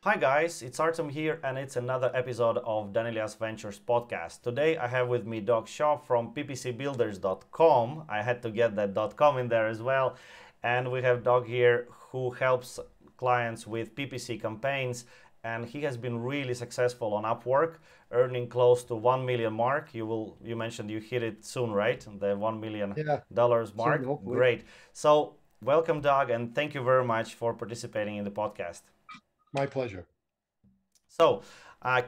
Hi guys, it's Artem here and it's another episode of Danilias Ventures podcast. Today I have with me Doc Shaw from ppcbuilders.com. I had to get that .com in there as well. And we have Doc here who helps clients with PPC campaigns, and he has been really successful on Upwork, earning close to 1 million mark. You mentioned you hit it soon, right? The Yeah, $1 million soon, mark. hopefully. Great. So, welcome Doc and thank you very much for participating in the podcast. My pleasure. So,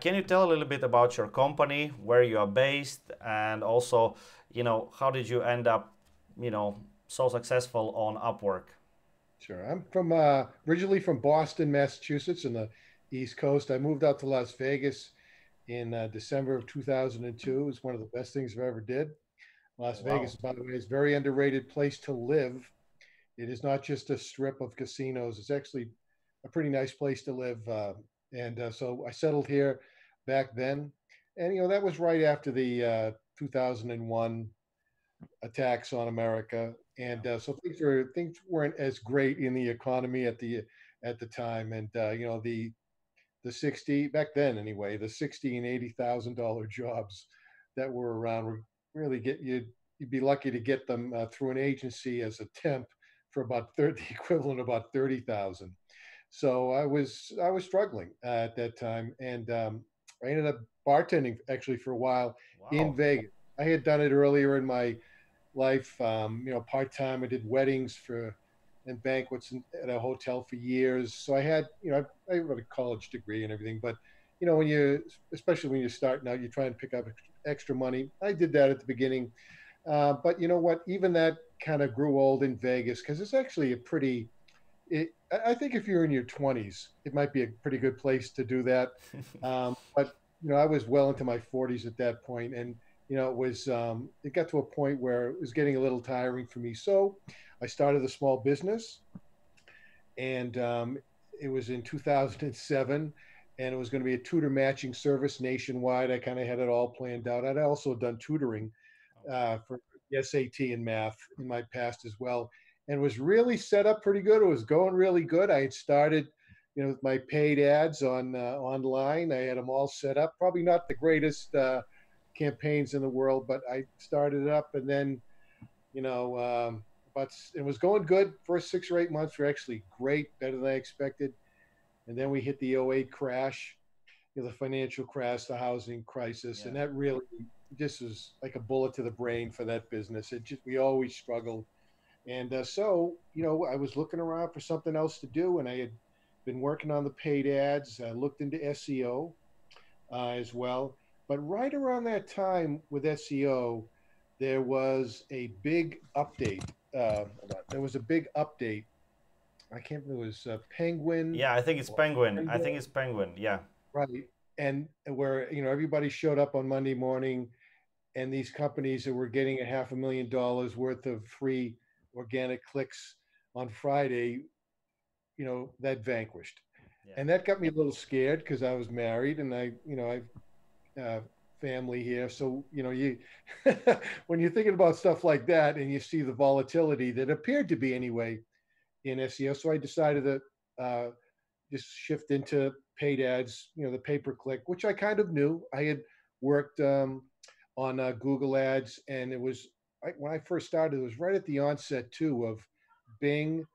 can you tell a little bit about your company, where you are based, and also, how did you end up, so successful on Upwork? Sure. I'm from originally from Boston, Massachusetts, in the East Coast. I moved out to Las Vegas in December of 2002. It was one of the best things I ever did. Oh, Las wow. Vegas, by the way, is a very underrated place to live. It is not just a strip of casinos. It's actually a pretty nice place to live. So I settled here back then, and that was right after the 2001 attacks on America, Yeah. and so things weren't as great in the economy at the time, and the 60 back then anyway, the 60 and $80,000 jobs that were around were really you'd be lucky to get them through an agency as a temp for about 30 equivalent of about 30,000. So I was struggling at that time, and I ended up bartending actually for a while in Wow. Vegas. I had done it earlier in my life. Part time. I did weddings for and banquets at a hotel for years. So I had, I have a college degree and everything. But when especially when you're starting out, you try and pick up extra money. I did that at the beginning, but you know what? Even that kind of grew old in Vegas because it's actually a pretty. I think if you're in your 20s, it might be a pretty good place to do that. But I was well into my 40s at that point, and it got to a point where it was getting a little tiring for me. So I started a small business, and it was in 2007, and it was going to be a tutor matching service nationwide. I kind of had it all planned out. I'd also done tutoring for the SAT and math in my past as well, and was really set up pretty good. It was going really good. I had started, with my paid ads on online. I had them all set up. Probably not the greatest campaigns in the world, but I started it up, and then but it was going good. First 6 or 8 months were actually great, better than I expected, and then we hit the '08 crash, the financial crash, the housing crisis, Yeah. and that really just was like a bullet to the brain for that business. It just we always struggled, and so I was looking around for something else to do, and I had been working on the paid ads. I looked into SEO as well, but right around that time with SEO, there was a big update. There was a big update. I can't remember. It was Penguin Yeah, I think it's or Penguin. I think Penguin, it's Penguin. Yeah. right? And where everybody showed up on Monday morning, and these companies that were getting $500,000 worth of free organic clicks on Friday, that vanquished, Yeah. and that got me a little scared because I was married and I've family here, so you when you're thinking about stuff like that and you see the volatility that appeared to be anyway in SEO, so I decided to just shift into paid ads, the pay per click, which I kind of knew. I had worked on Google Ads, and it was when I first started. It was right at the onset too of Bing,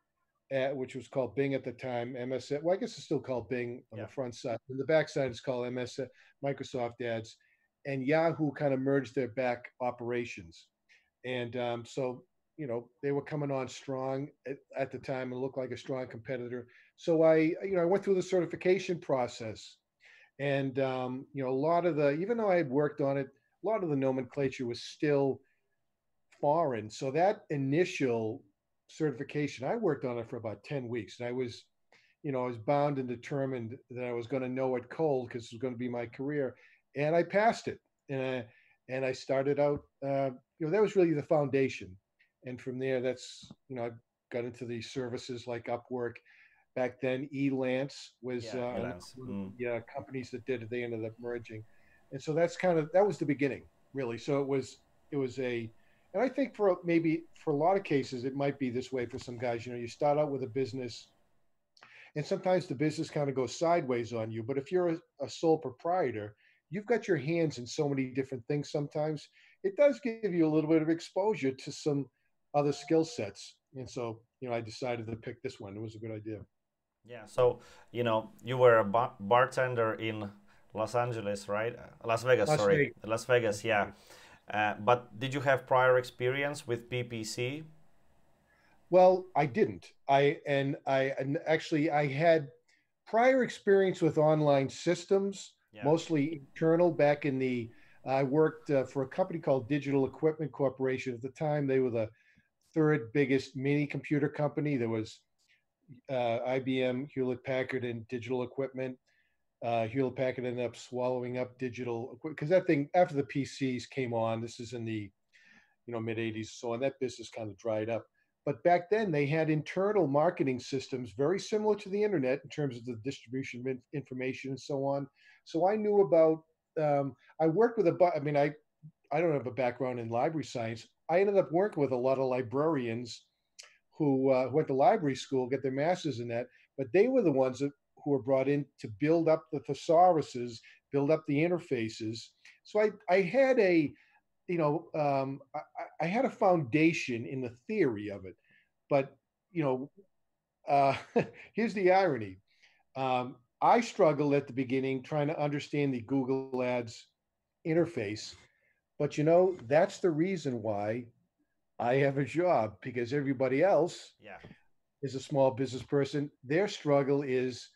which was called Bing at the time. MS, well, I guess it's still called Bing on Yeah. the front side. And the back side is called MS, Microsoft Ads, and Yahoo kind of merged their back operations, and so they were coming on strong at the time and looked like a strong competitor. So I went through the certification process, and a lot of the even though I had worked on it, a lot of the nomenclature was still foreign. So that initial certification, I worked on it for about 10 weeks, and I was bound and determined that I was going to know it cold because it was going to be my career, and I passed it. And I started out. That was really the foundation, and from there, I got into the services like Upwork. Back then, Elance was Yeah. another Elance. one of Mm. the companies that did it. They ended up merging, and so that was the beginning, really. So it was and I think for maybe for a lot of cases, it might be this way for some guys. You start out with a business and sometimes the business kind of goes sideways on you. But if you're a sole proprietor, you've got your hands in so many different things. Sometimes it does give you a little bit of exposure to some other skill sets. And so, I decided to pick this one. It was a good idea. Yeah. So, you were a bartender in Los Angeles, right? Las Vegas, Las sorry. Vegas. Las Las Vegas, yeah. Vegas. But did you have prior experience with PPC? Well, I didn't. And actually I had prior experience with online systems, Yeah. mostly internal. Back in the I worked for a company called Digital Equipment Corporation. At the time, they were the third biggest mini computer company. There was IBM, Hewlett Packard, and Digital Equipment. Hewlett Packard ended up swallowing up Digital because that thing after the PCs came on. This is in the mid 80s, so and that business kind of dried up. But back then they had internal marketing systems very similar to the internet in terms of the distribution of information and so on. So I knew about I worked with I don't have a background in library science. I ended up working with a lot of librarians who went to library school, get their masters in that, but they were the ones who were brought in to build up the thesauruses, build up the interfaces. So I had I had a foundation in the theory of it, but you know, uh, here's the irony. I struggled at the beginning trying to understand the Google Ads interface, but that's the reason why I have a job because everybody else Yeah. is a small business person. Their struggle is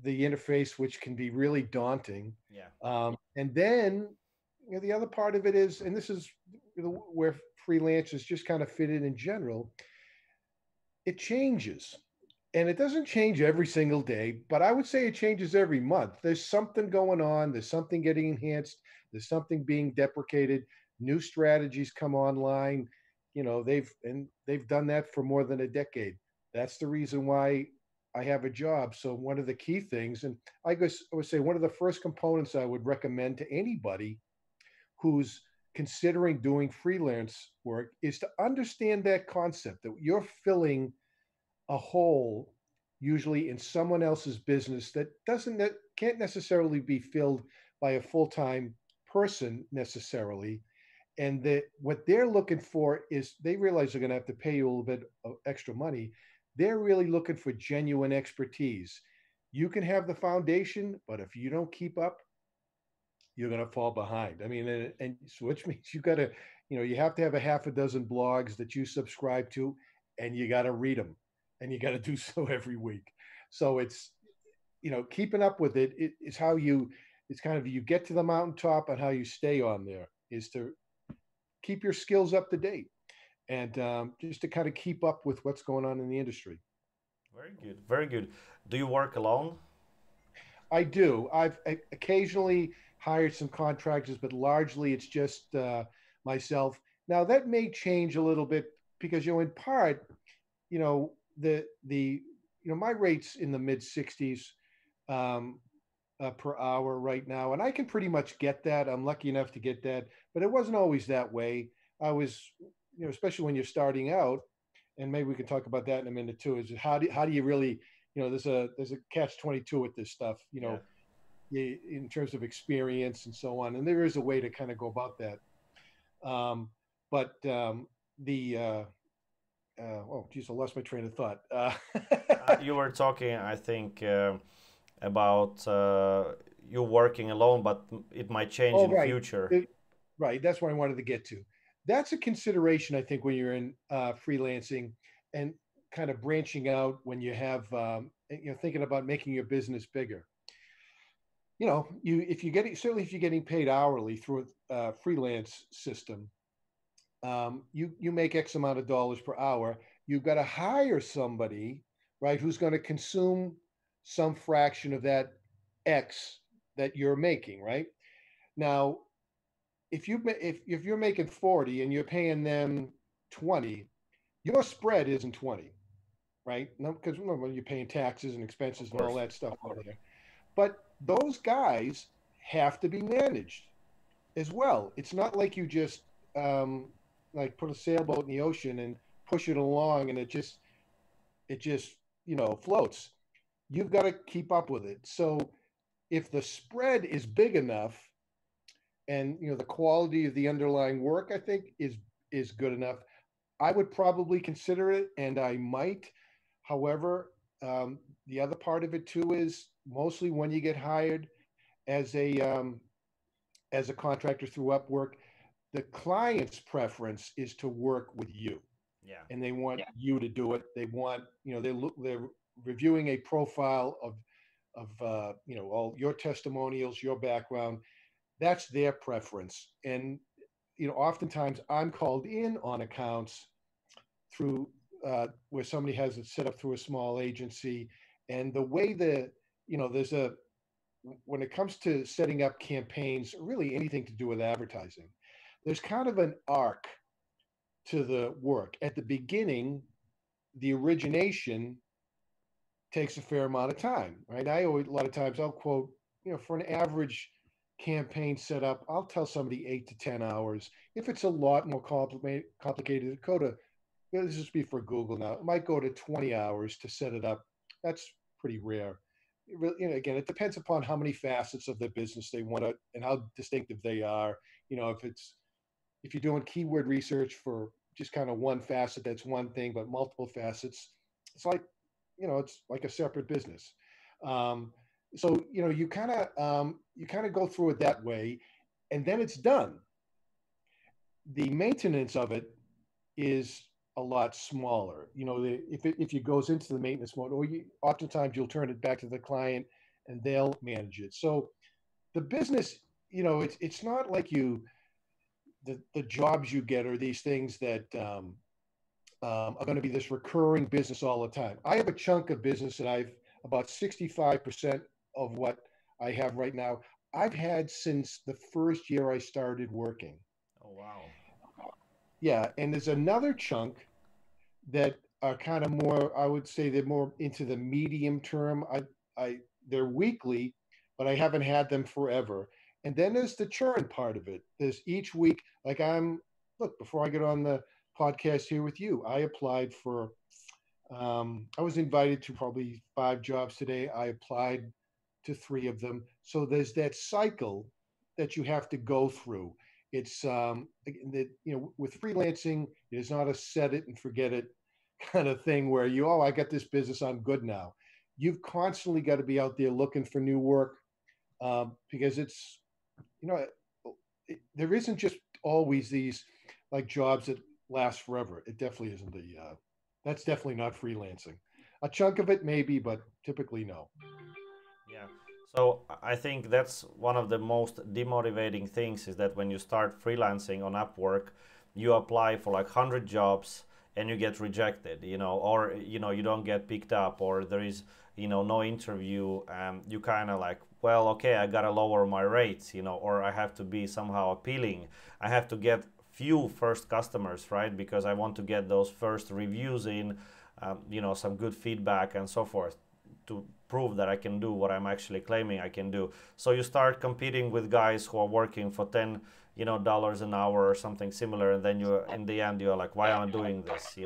the interface, which can be really daunting. Yeah. And then the other part of it is, and this is where freelancers just kind of fit in general, it changes. And it doesn't change every single day, but I would say it changes every month. There's something going on, there's something getting enhanced, there's something being deprecated, new strategies come online. They've done that for more than a decade. That's the reason why I have a job. So one of the key things, and I guess I would say one of the first components I would recommend to anybody who's considering doing freelance work is to understand that concept that you're filling a hole usually in someone else's business that can't necessarily be filled by a full-time person necessarily, and that what they're looking for is they realize they're going to have to pay you a little bit of extra money. They're really looking for genuine expertise. You can have the foundation, but if you don't keep up, you're going to fall behind. I mean, and so which means you got to, you have to have a half a dozen blogs that you subscribe to, and you got to read them, and you got to do so every week. So it's, keeping up with it is how it's kind of you get to the mountaintop, and how you stay on there is to keep your skills up to date, and just to kind of keep up with what's going on in the industry. Very good. Very good. Do you work alone? I do. I've occasionally hired some contractors, but largely it's just myself. Now that may change a little bit because in part, the my rates in the mid 60s per hour right now, and I can pretty much get that. I'm lucky enough to get that, but it wasn't always that way. I was, especially when you're starting out, and maybe we can talk about that in a minute too. Is how do you really, there's a catch 22 with this stuff, Yeah. in terms of experience and so on, and there is a way to kind of go about that. Um, but the oh geez, I lost my train of thought. You were talking, I think, about you working alone, but it might change Oh, in right. future. Right. That's what I wanted to get to. That's a consideration, I think, when you're in freelancing and kind of branching out when you have, thinking about making your business bigger. If you're getting, certainly if you're getting paid hourly through a freelance system, you make X amount of dollars per hour. You've got to hire somebody, right, who's going to consume some fraction of that X that you're making, right? Now, if you're making 40 and you're paying them 20, your spread isn't 20, right? No, because remember you're paying taxes and Of expenses and all course. that stuff over there. But those guys have to be managed as well. It's not like you just like put a sailboat in the ocean and push it along and it just floats. you've got to keep up with it. So if the spread is big enough, and the quality of the underlying work, I think, is good enough, I would probably consider it, and I might. However, the other part of it too is mostly when you get hired as a contractor through Upwork, the client's preference is to work with you, Yeah. and they want you to do it. They want, they're reviewing a profile of all your testimonials, your background. That's their preference. And oftentimes I'm called in on accounts through where somebody has it set up through a small agency. And the way there's a when it comes to setting up campaigns, really anything to do with advertising, there's kind of an arc to the work. At the beginning, the origination takes a fair amount of time, right? I always, a lot of times I'll quote, for an average campaign setup, I'll tell somebody 8 to 10 hours. If it's a lot more complicated, it go to, this just be for Google now, it might go to 20 hours to set it up. That's pretty rare. Again, it depends upon how many facets of their business they want to and how distinctive they are. If you're doing keyword research for just kind of one facet, that's one thing, but multiple facets, it's like, it's like a separate business. So you kind of go through it that way, and then it's done. The maintenance of it is a lot smaller. If it goes into the maintenance mode, or oftentimes you'll turn it back to the client and they'll manage it. So the business, it's not like the jobs you get are these things that are going to be this recurring business all the time. I have a chunk of business that I've about 65% of what I have right now, I've had since the first year I started working. Oh, wow. Yeah. And there's another chunk that are kind of more, I would say they're more into the medium term. They're weekly, but I haven't had them forever. And then there's the churn part of it. There's each week, like look, before I get on the podcast here with you, I applied for, I was invited to probably 5 jobs today. I applied to 3 of them. So there's that cycle that you have to go through. It's with freelancing, it's not a set it and forget it kind of thing where I got this business, I'm good now. You've constantly got to be out there looking for new work, because it's, there isn't just always these like jobs that last forever. It definitely isn't that's definitely not freelancing. A chunk of it maybe, but typically no. Yeah. So I think that's one of the most demotivating things is that when you start freelancing on Upwork, you apply for like 100 jobs and you get rejected, or you don't get picked up, or there is no interview. You kind of like, well, okay, I gotta lower my rates, or I have to be somehow appealing. I have to get few first customers, right? Because I want to get those first reviews in, some good feedback and so forth, to prove that I can do what I'm actually claiming I can do. So you start competing with guys who are working for $10 an hour or something similar, and then in the end you're like, why am I doing this?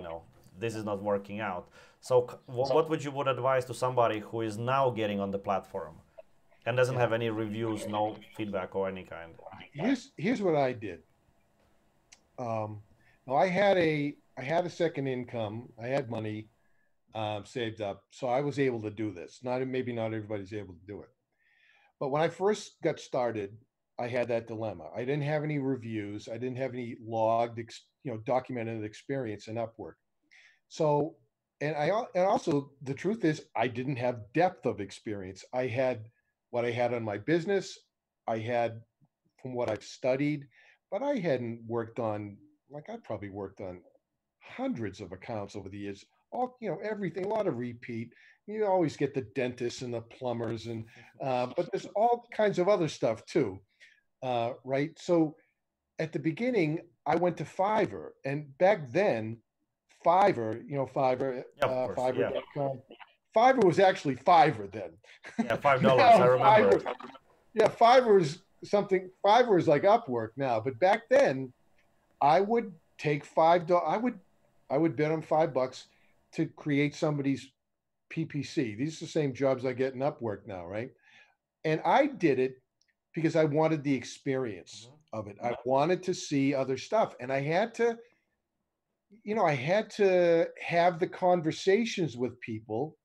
This is not working out. So what would advise to somebody who is now getting on the platform and doesn't Yeah. have any reviews, no feedback or any kind? Here's what I did. Now I had a second income. I had money saved up, so I was able to do this. Maybe not everybody's able to do it, but when I first got started, I had that dilemma. I didn't have any reviews. I didn't have any logged, documented experience in Upwork. So, and also the truth is, I didn't have depth of experience. I had what I had on my business. I had from what I've studied, but I hadn't worked on, like, I probably worked on hundreds of accounts over the years. All, everything, a lot of repeat. You always get the dentists and the plumbers, but there's all kinds of other stuff too, right? So at the beginning, I went to Fiverr, and back then, Fiverr, Fiverr, Yeah, of course. Yeah. Fiverr.com. Fiverr was actually Fiverr then. Yeah, $5. I Now remember it. Fiverr, yeah, Fiverr is something. Fiverr is like Upwork now, but back then, I would take $5. I would bet on $5 to create somebody's PPC. These are the same jobs I get in Upwork now, right? And I did it because I wanted the experience Mhm. of it. I wanted to see other stuff, and I had to have the conversations with people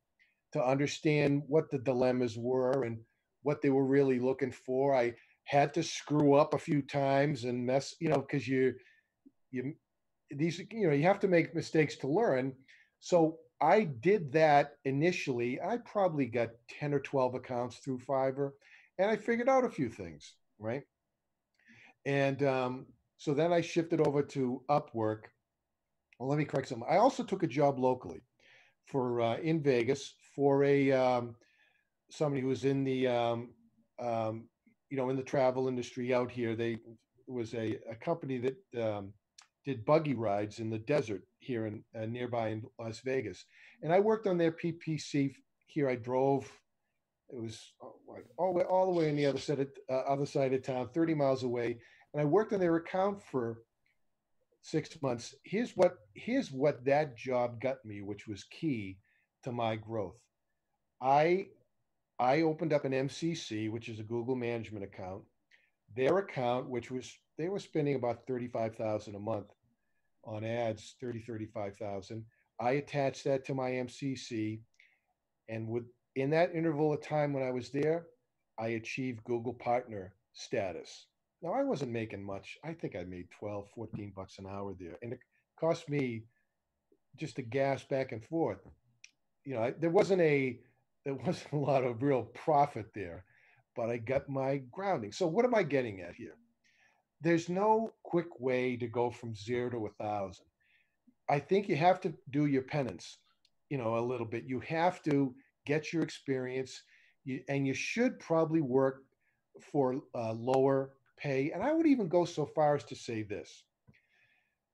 to understand what the dilemmas were and what they were really looking for. I had to screw up a few times and mess, because you you have to make mistakes to learn. So I did that initially. I probably got 10 or 12 accounts through Fiverr, and I figured out a few things, right? And so then I shifted over to Upwork. Well, let me correct something. I also took a job locally for in Vegas for a somebody who was in the um, in the travel industry out here. They was a company that did buggy rides in the desert here in nearby in Las Vegas, and I worked on their PPC here. I drove. It was all the way on the other side of town, 30 miles away, and I worked on their account for 6 months. Here's what that job got me, which was key to my growth. I I opened up an MCC, which is a Google management account. Their account, which was they were spending about 35,000 a month on ads, 35,000. I attached that to my MCC, and in that interval of time when I was there, I achieved Google partner status. Now I wasn't making much. I think I made 12, 14 bucks an hour there, and it cost me just to gas back and forth. There wasn't a lot of real profit there, but I got my grounding. So what am I getting at here? There's no quick way to go from 0 to 1,000. I think you have to do your penance, a little bit. You have to get your experience, and you should probably work for lower pay. And I would even go so far as to say this: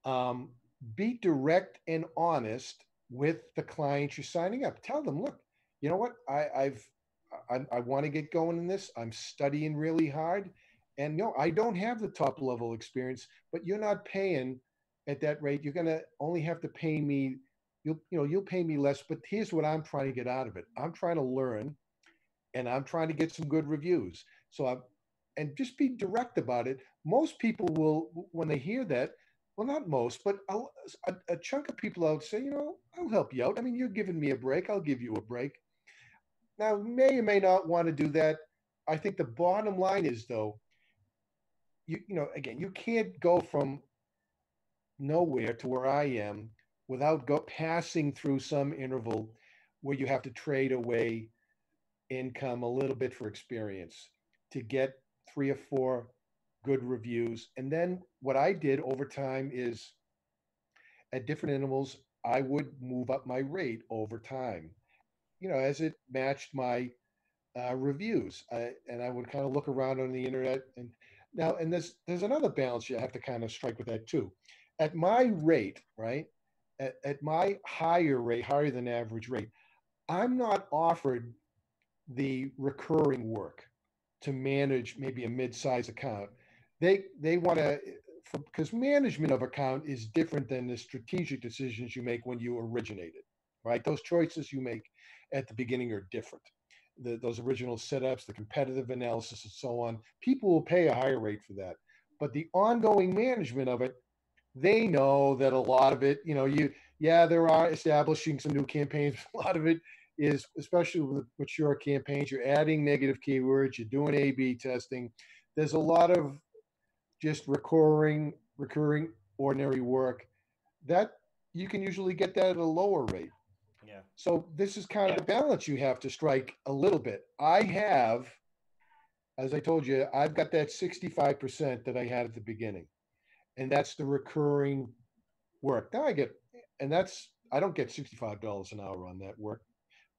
um, be direct and honest with the clients you're signing up. Tell them, look, you know what? I want to get going in this. I'm studying really hard, and no, I don't have the top level experience, but you're not paying at that rate. You're gonna only have to pay me. You'll pay me less. But here's what I'm trying to get out of it. I'm trying to learn, and I'm trying to get some good reviews. And just be direct about it. Most people will, when they hear that, well, not most, but a chunk of people out say, I'll help you out. I mean, you're giving me a break. I'll give you a break. Now, may or may not want to do that. I think the bottom line is, though, again, you can't go from nowhere to where I am without passing through some interval where you have to trade away income a little bit for experience to get 3 or 4 good reviews. And then what I did over time is at different intervals, I would move up my rate over time, as it matched my reviews. And I would kind of look around on the internet. And there's another balance you have to kind of strike with that too. At my rate, right? At my higher rate, higher than average rate, I'm not offered the recurring work to manage maybe a mid-size account. They want to, because management of account is different than the strategic decisions you make when you originate it, right? Those choices you make at the beginning are different. Those original setups, the competitive analysis, and so on. People will pay a higher rate for that, but the ongoing management of it, they know that a lot of it, there are establishing some new campaigns. A lot of it is, especially with mature campaigns, you're adding negative keywords, you're doing A/B testing. There's a lot of just recurring ordinary work that you can usually get that at a lower rate. Yeah. So this is kind of the balance you have to strike a little bit. I have, as I told you, I've got that 65% that I had at the beginning, and that's the recurring work. Now I don't get $65 an hour on that work,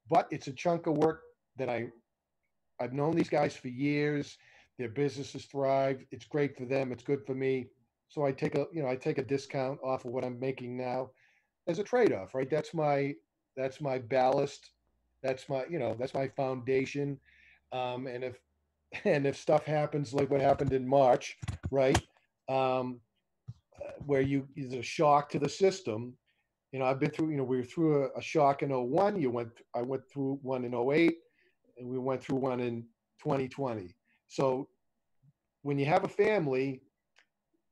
but it's a chunk of work that I've known these guys for years. Their businesses thrive. It's great for them. It's good for me. So I take a discount off of what I'm making now as a trade-off, right? That's my ballast. That's my foundation. And if stuff happens like what happened in March, right? Where there's a shock to the system, I've been through, we were through a shock in '01. I went through one in '08, and we went through one in 2020. So when you have a family,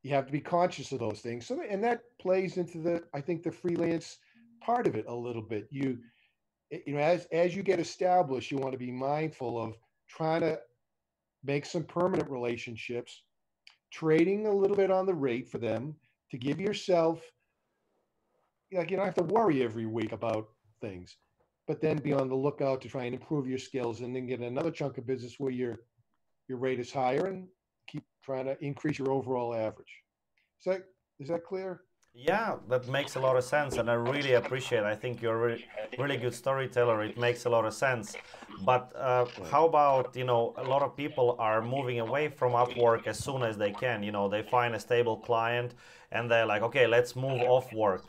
you have to be conscious of those things. So, and that plays into I think the freelance part of it a little bit. As you get established, you want to be mindful of trying to make some permanent relationships, trading a little bit on the rate for them to give yourself, like, you don't have to worry every week about things, but then be on the lookout to try and improve your skills, and then get another chunk of business where your rate is higher, and keep trying to increase your overall average. Is that clear? Yeah, that makes a lot of sense, and I really appreciate. I think you're a really good storyteller. It makes a lot of sense. But Right. how about, a lot of people are moving away from Upwork as soon as they can. They find a stable client and they're like, okay, let's move off work,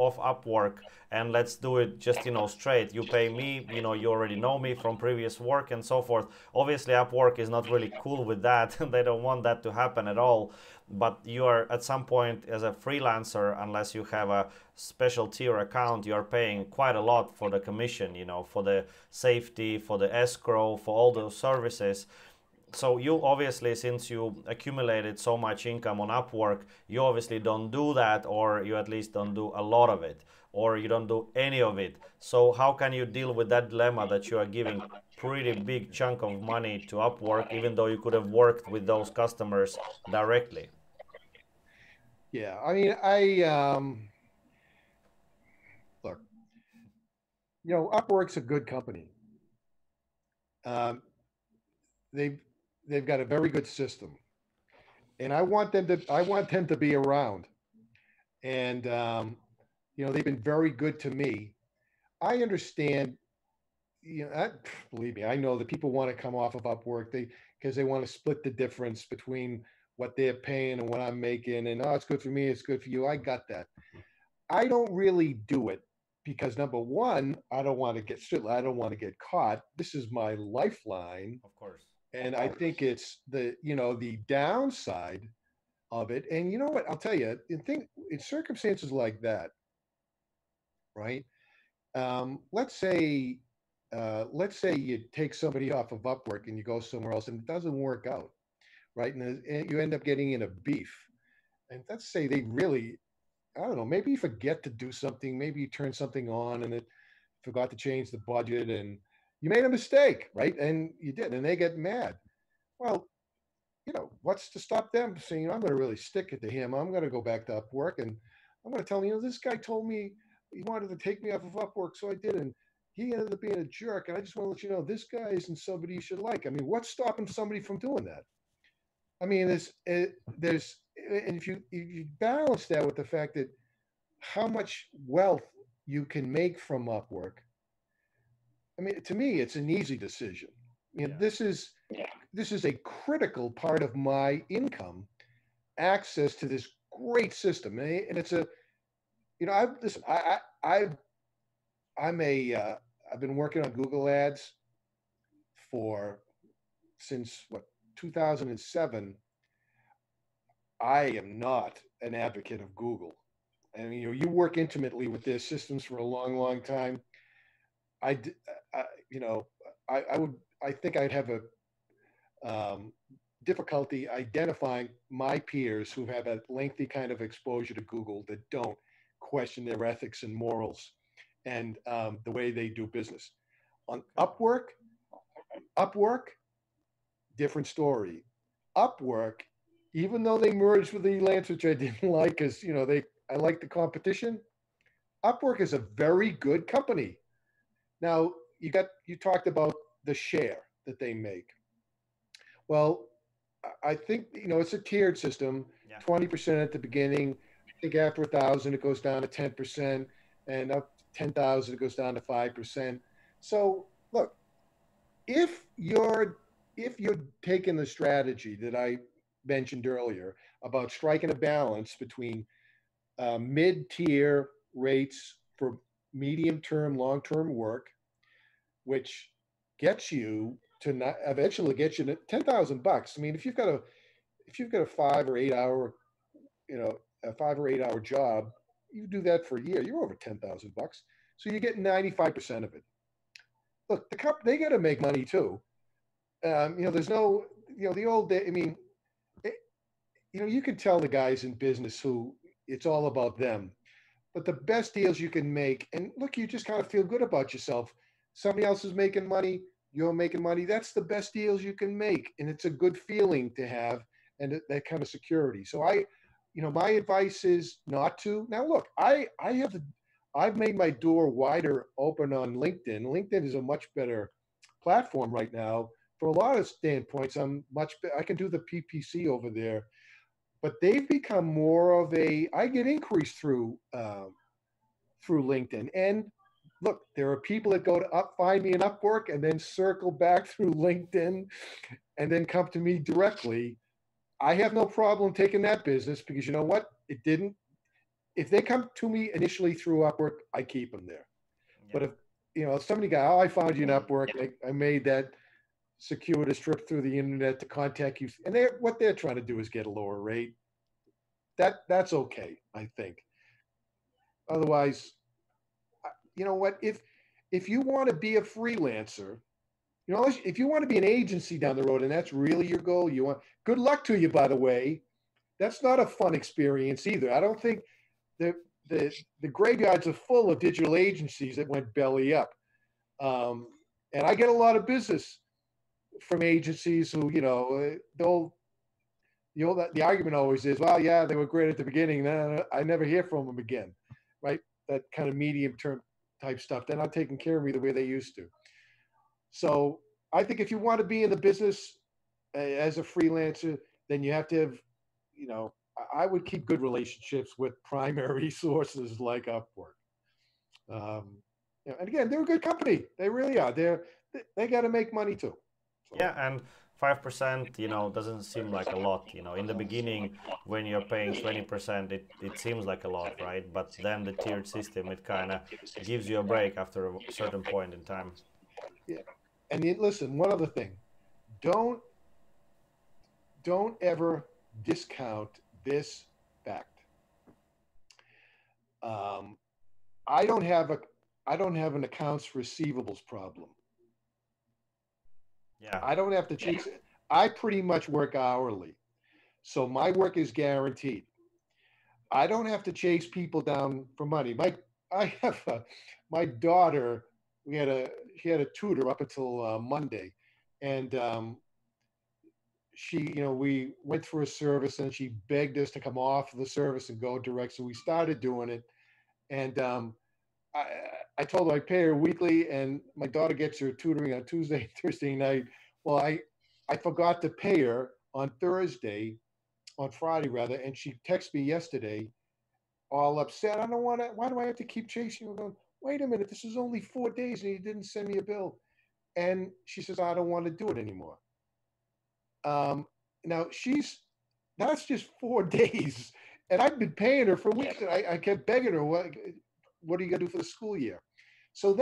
off Upwork, and let's do it just, straight. You pay me, you already know me from previous work and so forth. Obviously, Upwork is not really cool with that. They don't want that to happen at all. But you are at some point as a freelancer, unless you have a special tier account, you are paying quite a lot for the commission, for the safety, for the escrow, for all those services. So you obviously, since you accumulated so much income on Upwork, you obviously don't do that, or you at least don't do a lot of it, or you don't do any of it. So how can you deal with that dilemma that you are giving pretty big chunk of money to Upwork, even though you could have worked with those customers directly? Yeah. I mean, look, Upwork's a good company. Um, they've they've got a very good system, and I want them to be around. And they've been very good to me. I understand. Believe me, I know that people want to come off of Upwork, because they want to split the difference between what they're paying and what I'm making, and oh, it's good for me, it's good for you. I got that. I don't really do it because, number one, I don't want to get shit. I don't want to get caught. This is my lifeline, Of course. and I think it's the downside of it. And you know what? I'll tell you. In circumstances like that, right? Let's say you take somebody off of Upwork and you go somewhere else and it doesn't work out, right? And you end up getting in a beef. And let's say they really, I don't know, maybe you forget to do something, maybe you turn something on and it forgot to change the budget, and you made a mistake, right? And you did, and they get mad. Well, what's to stop them saying, I'm going to really stick it to him. I'm going to go back to Upwork, and I'm going to tell him, this guy told me he wanted to take me off of Upwork, so I did. And he ended up being a jerk. And I just want to let you know, this guy isn't somebody you should like. I mean, what's stopping somebody from doing that? I mean, and if you balance that with the fact that how much wealth you can make from Upwork, I mean, to me, it's an easy decision. Yeah. This is a critical part of my income, access to this great system. And it's a, I've listen, I'm a I've been working on Google Ads for since what 2007. I am not an advocate of Google. And you work intimately with their systems for a long, long time. I, I you know, I would, I think I'd have a um, difficulty identifying my peers who have a lengthy kind of exposure to Google that don't question their ethics and morals and the way they do business. On Okay. Upwork, different story. Upwork, even though they merged with Elance, which I didn't like, because I like the competition. Upwork is a very good company. Now you talked about the share that they make. Well, I think it's a tiered system. Yeah. 20% at the beginning. I think after 1,000 it goes down to 10%, and up to 10,000 it goes down to 5%. So look, if you're taking the strategy that I mentioned earlier about striking a balance between mid-tier rates for medium-term, long-term work, which gets you to not eventually get you to $10,000. I mean, if you've got a 5 or 8 hour, a 5 or 8 hour job, you do that for a year, you're over $10,000. So you get 95% of it. Look, they got to make money too. There's no, the old day. I mean, it, you can tell the guys in business who it's all about them. But the best deals you can make, and look, you just kind of feel good about yourself. Somebody else is making money, you're making money. That's the best deals you can make, and it's a good feeling to have, and that kind of security. So my advice is not to. Now, look, I've made my door wider open on LinkedIn. LinkedIn is a much better platform right now for a lot of standpoints. I can do the PPC over there, but they've become more of a. I get inquiries through LinkedIn, and look, there are people that go to find me in Upwork and then circle back through LinkedIn, and then come to me directly. I have no problem taking that business because you know what? It didn't. If they come to me initially through Upwork, I keep them there. Yeah. But if somebody got, oh, I found you in Upwork, I made that circuitous trip through the internet to contact you, and what they're trying to do is get a lower rate. That's okay, I think. Otherwise, you know what? If you want to be a freelancer, if you want to be an agency down the road, and that's really your goal, good luck to you. By the way, that's not a fun experience either. I don't think the the graveyards are full of digital agencies that went belly up, um, and I get a lot of business from agencies who they'll the argument always is, well, yeah, they were great at the beginning, then I never hear from them again, right? That kind of medium term type stuff. They're not taking care of me the way they used to. So I think if you want to be in the business as a freelancer, then you have to have, I would keep good relationships with primary sources like Upwork. And again, they're a good company. They really are. They got to make money too. So. Yeah, and 5%, doesn't seem like a lot. In the beginning, when you're paying 20%, it seems like a lot, right? But then the tiered system, it kind of gives you a break after a certain point in time. Yeah. And listen, one other thing, don't don't ever discount this fact. Um, I don't have a I don't have an accounts receivables problem. Yeah, I don't have to chase it. I pretty much work hourly, so my work is guaranteed. I don't have to chase people down for money. I have my daughter. She had a tutor up until Monday, and we went through a service, and she begged us to come off the service and go direct. So we started doing it, and I told her I pay her weekly, and my daughter gets her tutoring on Tuesday, Thursday night. Well, I forgot to pay her on Friday rather, and she texted me yesterday, all upset. I don't want to. Why do I have to keep chasing you? Going, wait a minute, this is only 4 days, and you didn't send me a bill. And she says, I don't want to do it anymore. Um, now that's just 4 days, and I've been paying her for weeks. And I kept begging her, what are you gonna do for the school year? So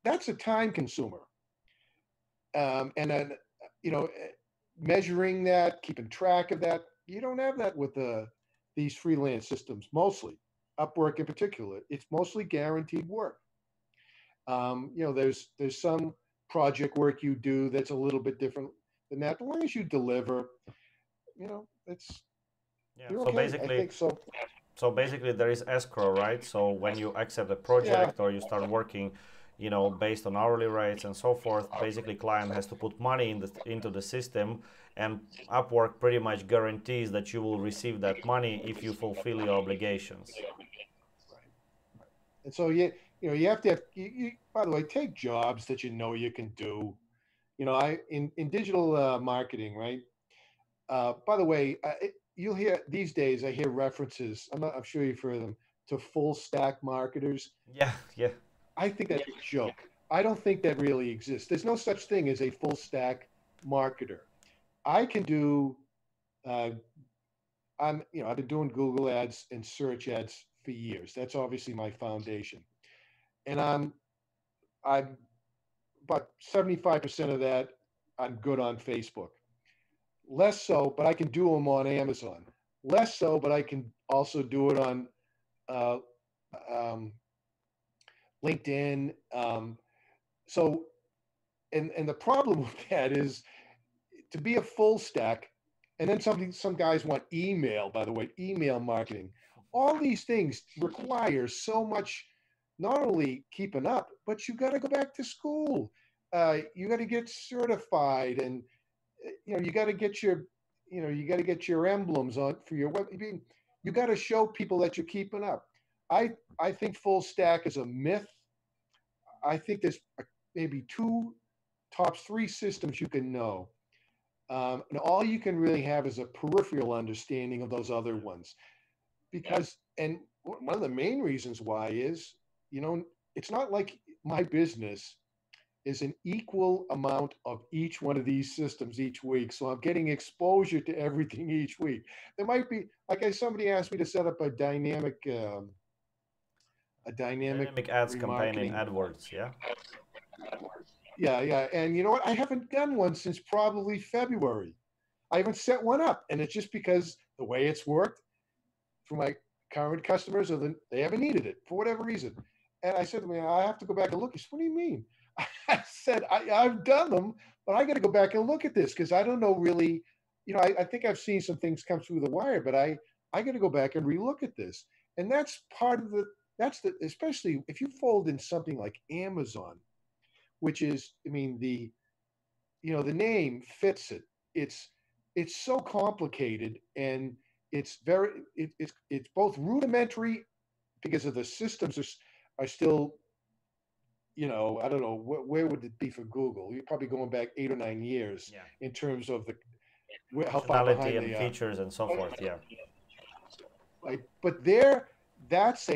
that's a time consumer, and then you know, measuring that, keeping track of that. You don't have that with these freelance systems. Mostly, Upwork in particular, it's mostly guaranteed work. There's some project work you do that's a little bit different than that. As long as you deliver, it's yeah. you're So okay. I basically, think so. So basically, there is escrow, right? So when you accept a Yeah, project or you start working, based on hourly rates and so forth, basically client has to put money into the system, and Upwork pretty much guarantees that you will receive that money if you fulfill your obligations. right. And so you have to have. By the way, take jobs that you can do. I in digital marketing, right? By the way, you'll hear these days. I hear references. I'm sure you've heard them to full stack marketers. Yeah, yeah, I think that's a joke. I don't think that really exists. There's no such thing as a full stack marketer. I can do. Uh, I've been doing Google ads and search ads for years. That's obviously my foundation, and I'm about 75% of that. I'm good on Facebook. Less so, but I can do them on Amazon. Less so, but I can also do it on uh, um, LinkedIn. So, and the problem with that is to be a full stack, and then some guys want email. By the way, email marketing. All these things require so much. Not only keeping up, but you got to go back to school. You got to get certified, and you got to get your you got to get your emblems on for your web. I mean, you got to show people that you're keeping up. I think full stack is a myth. I think there's maybe two top three systems you can know, and all you can really have is a peripheral understanding of those other ones. Because, and one of the main reasons why is, it's not like my business is an equal amount of each one of these systems each week. So I'm getting exposure to everything each week. There might be, like somebody asked me to set up a dynamic Dynamic ads campaign in remarketing. AdWords, yeah? Yeah, yeah. And you know what? I haven't done one since probably February. I haven't set one up. And it's just because the way it's worked for my current customers, or they haven't needed it for whatever reason. And I said to me, I have to go back and look. He said, what do you mean? I said, I've done them, but I got to go back and look at this because I don't know really. I think I've seen some things come through the wire, but I got to go back and relook at this. And that's part of especially if you fold in something like Amazon, which is, I mean, the name fits it. It's so complicated, and it's both rudimentary because of the systems are still, I don't know, where would it be for Google? You're probably going back 8 or 9 years Yeah. in terms of how far Functionality behind and they are. features and so forth, yeah. But there, that's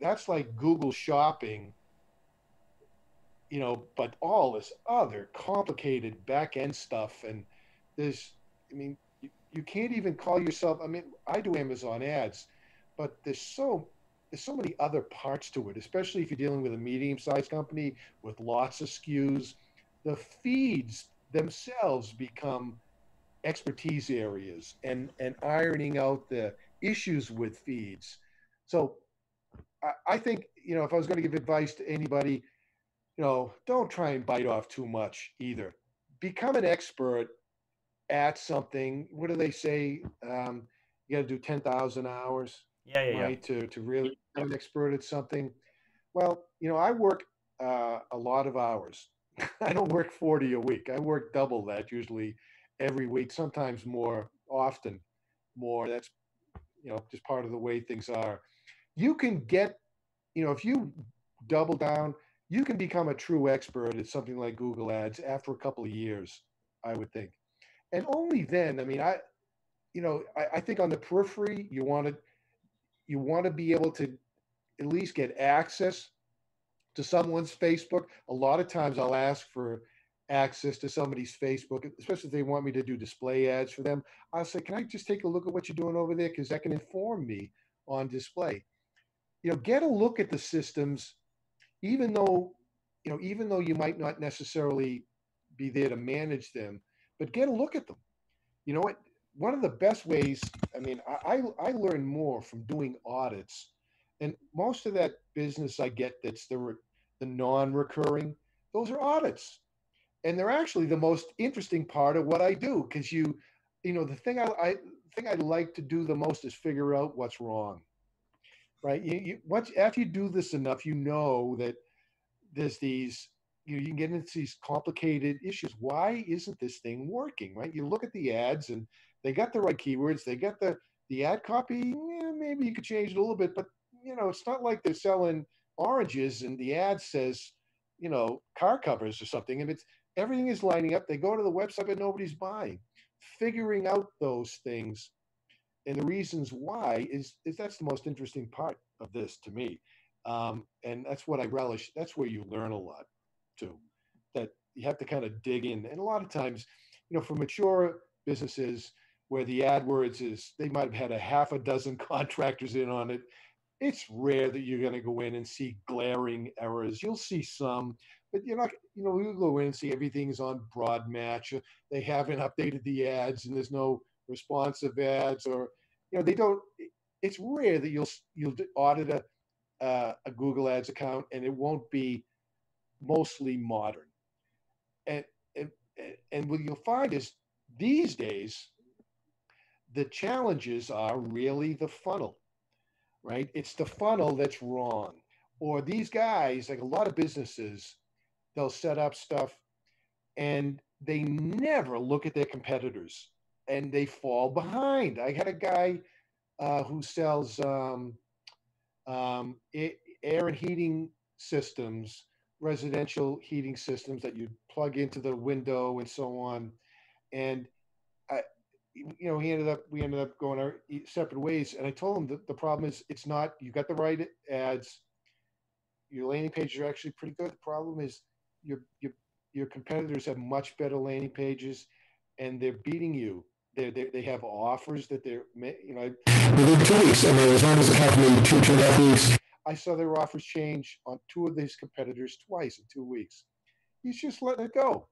that's like Google Shopping, but all this other complicated back end stuff. And there's, I mean, you can't even call yourself, I mean, I do Amazon ads, but there's so many other parts to it, especially if you're dealing with a medium sized company with lots of SKUs. The feeds themselves become expertise areas, and ironing out the issues with feeds. So I think, if I was going to give advice to anybody, don't try and bite off too much either. Become an expert at something. What do they say? You got to do 10,000 hours, Yeah, yeah, yeah. right, to really become an expert at something. Well, I work a lot of hours. I don't work 40 a week. I work double that usually every week, sometimes more often, more. That's, just part of the way things are. You can get, if you double down, you can become a true expert at something like Google Ads after a couple of years, I would think. And only then, I mean, I think on the periphery, you want to be able to at least get access to someone's Facebook. A lot of times I'll ask for access to somebody's Facebook, especially if they want me to do display ads for them. I'll say, can I just take a look at what you're doing over there? Because that can inform me on display. Get a look at the systems, even though, even though you might not necessarily be there to manage them, but get a look at them. You know what? One of the best ways, I mean, I learn more from doing audits, and most of that business I get that's the non-recurring, those are audits, and they're actually the most interesting part of what I do because the thing I like to do the most is figure out what's wrong, right? Once after you do this enough, that there's these you can get into these complicated issues. Why isn't this thing working, right? You look at the ads and they got the right keywords, they got the ad copy. Maybe you could change it a little bit, but it's not like they're selling oranges and the ad says car covers or something, and it's everything is lining up. They go to the website but nobody's buying. Figuring out those things and the reasons why is that's the most interesting part of this to me. And that's what I relish. That's where you learn a lot too. That you have to kind of dig in. And a lot of times, for mature businesses where the AdWords is, they might have had a half a dozen contractors in on it. It's rare that you're going to go in and see glaring errors. You'll see some, but you're not, we'll go in and see everything's on broad match. They haven't updated the ads and there's no responsive ads, or, they don't. it's rare that you'll audit a Google Ads account and it won't be mostly modern. And and and what you'll find is these days the challenges are really the funnel, right? It's the funnel that's wrong. Or these guys, like a lot of businesses, they'll set up stuff and they never look at their competitors and they fall behind. I had a guy who sells air and heating systems, residential heating systems that you plug into the window and so on. And I, we ended up going our separate ways. And I told him that the problem is it's not, you got the right ads. Your landing pages are actually pretty good. The problem is your, your, your competitors have much better landing pages and they're beating you. They have offers that within 2 weeks. I mean, as long as it happened in 2.5 weeks, I saw their offers change on two of these competitors twice in 2 weeks. He's just letting it go,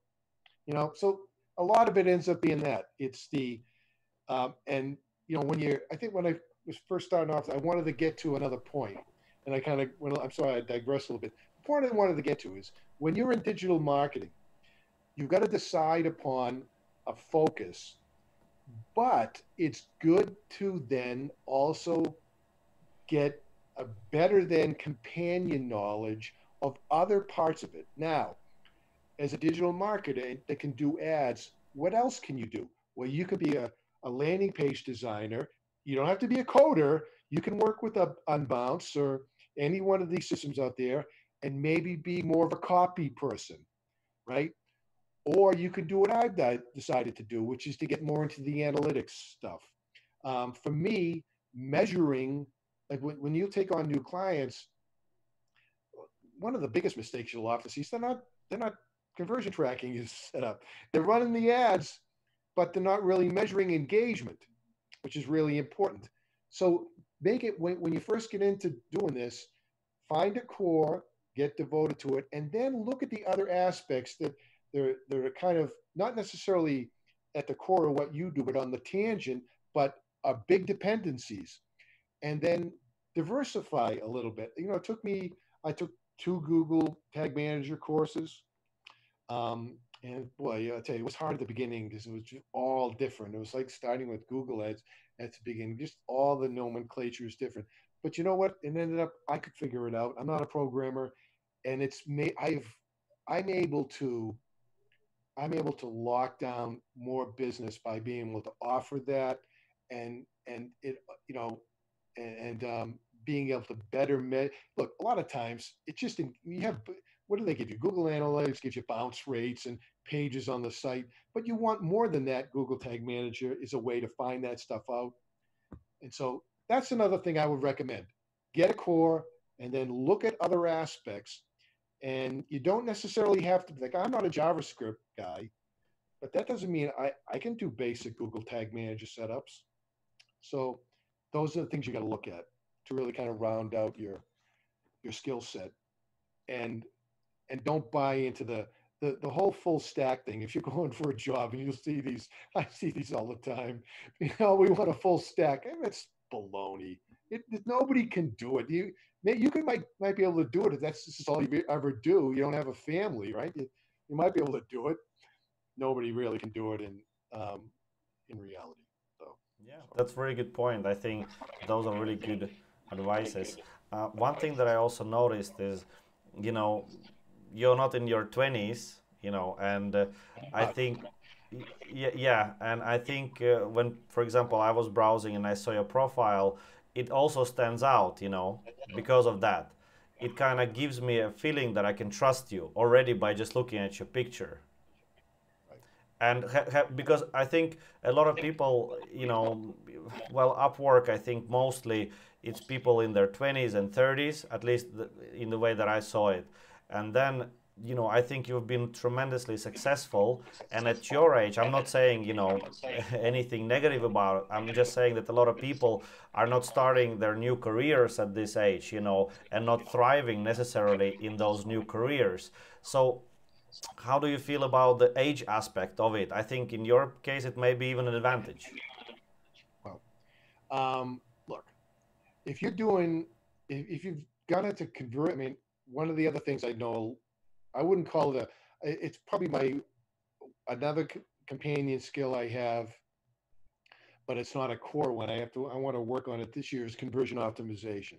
So a lot of it ends up being that it's the and I think when I was first starting off, I wanted to get to another point, and I kind of I'm sorry, I digress a little bit. The point I wanted to get to is when you're in digital marketing, you've got to decide upon a focus, but it's good to then also get a better than companion knowledge of other parts of it. Now, as a digital marketer that can do ads, what else can you do? Well, you could be a landing page designer. You don't have to be a coder. You can work with Unbounce or any one of these systems out there and maybe be more of a copy person, right? Or you could do what I've decided to do, which is to get more into the analytics stuff. For me, measuring, like when you take on new clients, one of the biggest mistakes you'll often see is they're not conversion tracking is set up. They're running the ads, but they're not really measuring engagement, which is really important. So make it when you first get into doing this, find a core, get devoted to it, and then look at the other aspects that they're kind of not necessarily at the core of what you do, but on the tangent, but are big dependencies. And then diversify a little bit. I took two Google Tag Manager courses. And boy, I tell you, it was hard at the beginning because it was just all different. It was like starting with Google Ads at the beginning, just all the nomenclature is different. But you know what? It ended up, I could figure it out. I'm not a programmer, and it's me. I'm able to, I'm able to lock down more business by being able to offer that, and it, being able to better look. A lot of times, it's just you have what do they give you? Google Analytics gives you bounce rates and pages on the site, but you want more than that. Google Tag Manager is a way to find that stuff out. And so that's another thing I would recommend. Get a core and then look at other aspects. And you don't necessarily have to be like, I'm not a JavaScript guy, but that doesn't mean I can do basic Google Tag Manager setups. So those are the things you got to look at to really kind of round out your skill set. And and don't buy into the whole full stack thing. If you're going for a job and you'll see these, I see these all the time. We want a full stack. And it's baloney. Nobody can do it. You might be able to do it if this is all you ever do. You don't have a family, right? You might be able to do it. Nobody really can do it in reality. So Yeah, that's a very good point. I think those are really good advices. One thing that I also noticed is, you know, you're not in your 20s, and I think, yeah, and I think when, for example, I was browsing and I saw your profile, it also stands out, because of that. It kind of gives me a feeling that I can trust you already by just looking at your picture. right. And because I think a lot of people, well, Upwork, I think mostly it's people in their 20s and 30s, at least in the way that I saw it. And then, I think you've been tremendously successful. And at your age, I'm not saying, anything negative about it. I'm just saying that a lot of people are not starting their new careers at this age, and not thriving necessarily in those new careers. So how do you feel about the age aspect of it? I think in your case, it may be even an advantage. Well, look, if you're doing, if you've got it to convert, I mean, one of the other things I know, I wouldn't call it it's probably another companion skill I have, but it's not a core one. I want to work on it this year is conversion optimization.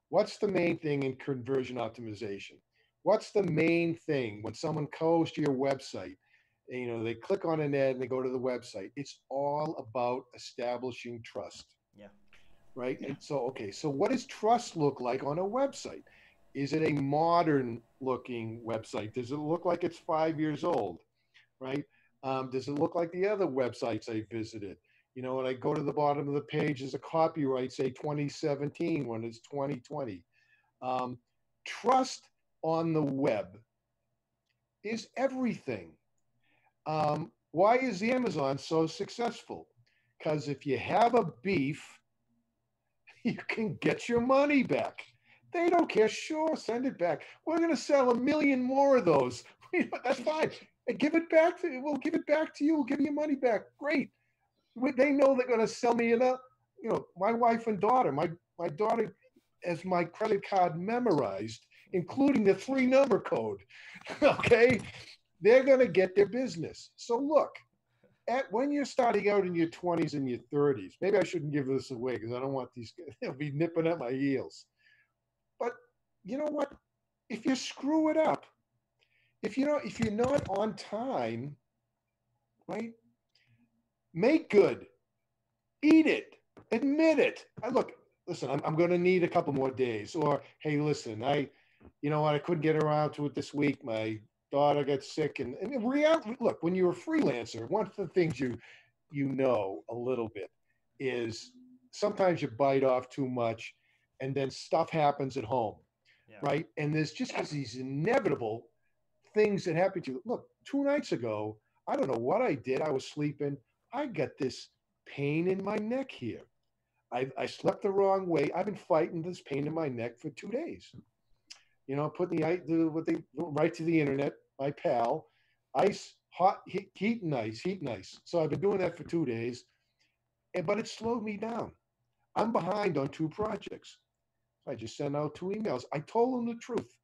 What's the main thing in conversion optimization? What's the main thing when someone goes to your website? And, they click on an ad and they go to the website. It's all about establishing trust, Yeah. right? And so, okay, so what does trust look like on a website? Is it a modern looking website? Does it look like it's 5 years old? Right? Does it look like the other websites I visited? When I go to the bottom of the page, there's a copyright, say 2017 when it's 2020. Um, Trust on the web is everything. Why is Amazon so successful? Because if you have a beef, you can get your money back. They don't care. Sure, send it back. We're going to sell 1 million more of those. That's fine. And give it back. We'll give it back to you. We'll give you your money back. Great. They know they're going to sell me enough. My wife and daughter. My daughter has my credit card memorized, including the 3 number code. Okay, they're going to get their business. So look, when you're starting out in your 20s and your 30s, maybe I shouldn't give this away because I don't want these guys to be nipping at my heels. But you know what? If you screw it up, if you're not on time, right? Make good. Eat it. Admit it. Look, listen, I'm going to need a couple more days. Or hey, listen, you know what? I couldn't get around to it this week. My daughter got sick, and in reality, look, when you're a freelancer, one of the things you know a little bit is sometimes you bite off too much and then stuff happens at home, Yeah. right? And there's just these inevitable things that happen to you. Look, 2 nights ago, I don't know what I did. I was sleeping. I got this pain in my neck here. I slept the wrong way. I've been fighting this pain in my neck for 2 days. Putting what they right to the internet, my pal, ice, hot, heat and ice, heat and ice. So I've been doing that for 2 days, but it slowed me down. I'm behind on 2 projects. I just sent out 2 emails. I told them the truth.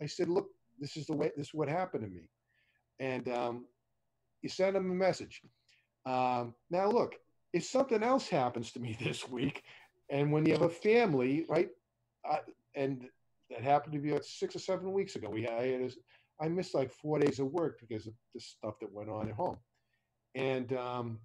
I said, look, this is what happened to me. And you send them a message. Now, look, if something else happens to me this week, and when you have a family, right, I, and that happened to be about 6 or 7 weeks ago, I missed like 4 days of work because of the stuff that went on at home. And um,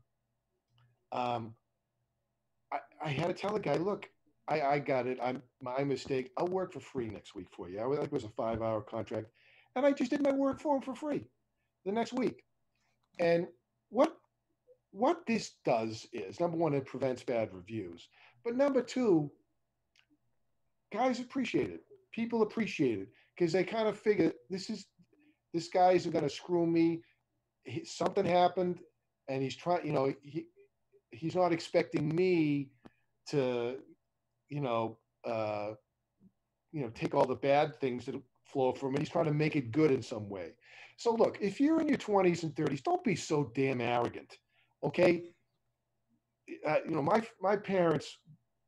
I had to tell the guy, look, I got it. I'm my mistake. I'll work for free next week for you. I think it was a 5-hour contract, and I just did my work for him for free the next week. And what what this does is number one, it prevents bad reviews, but number two, guys appreciate it. People appreciate it because they kind of figure this guy isn't going to screw me. Something happened, and he's trying. He's not expecting me to you know, uh, take all the bad things that flow from it. He's trying to make it good in some way. So look, if you're in your 20s and 30s, don't be so damn arrogant. Okay, my parents,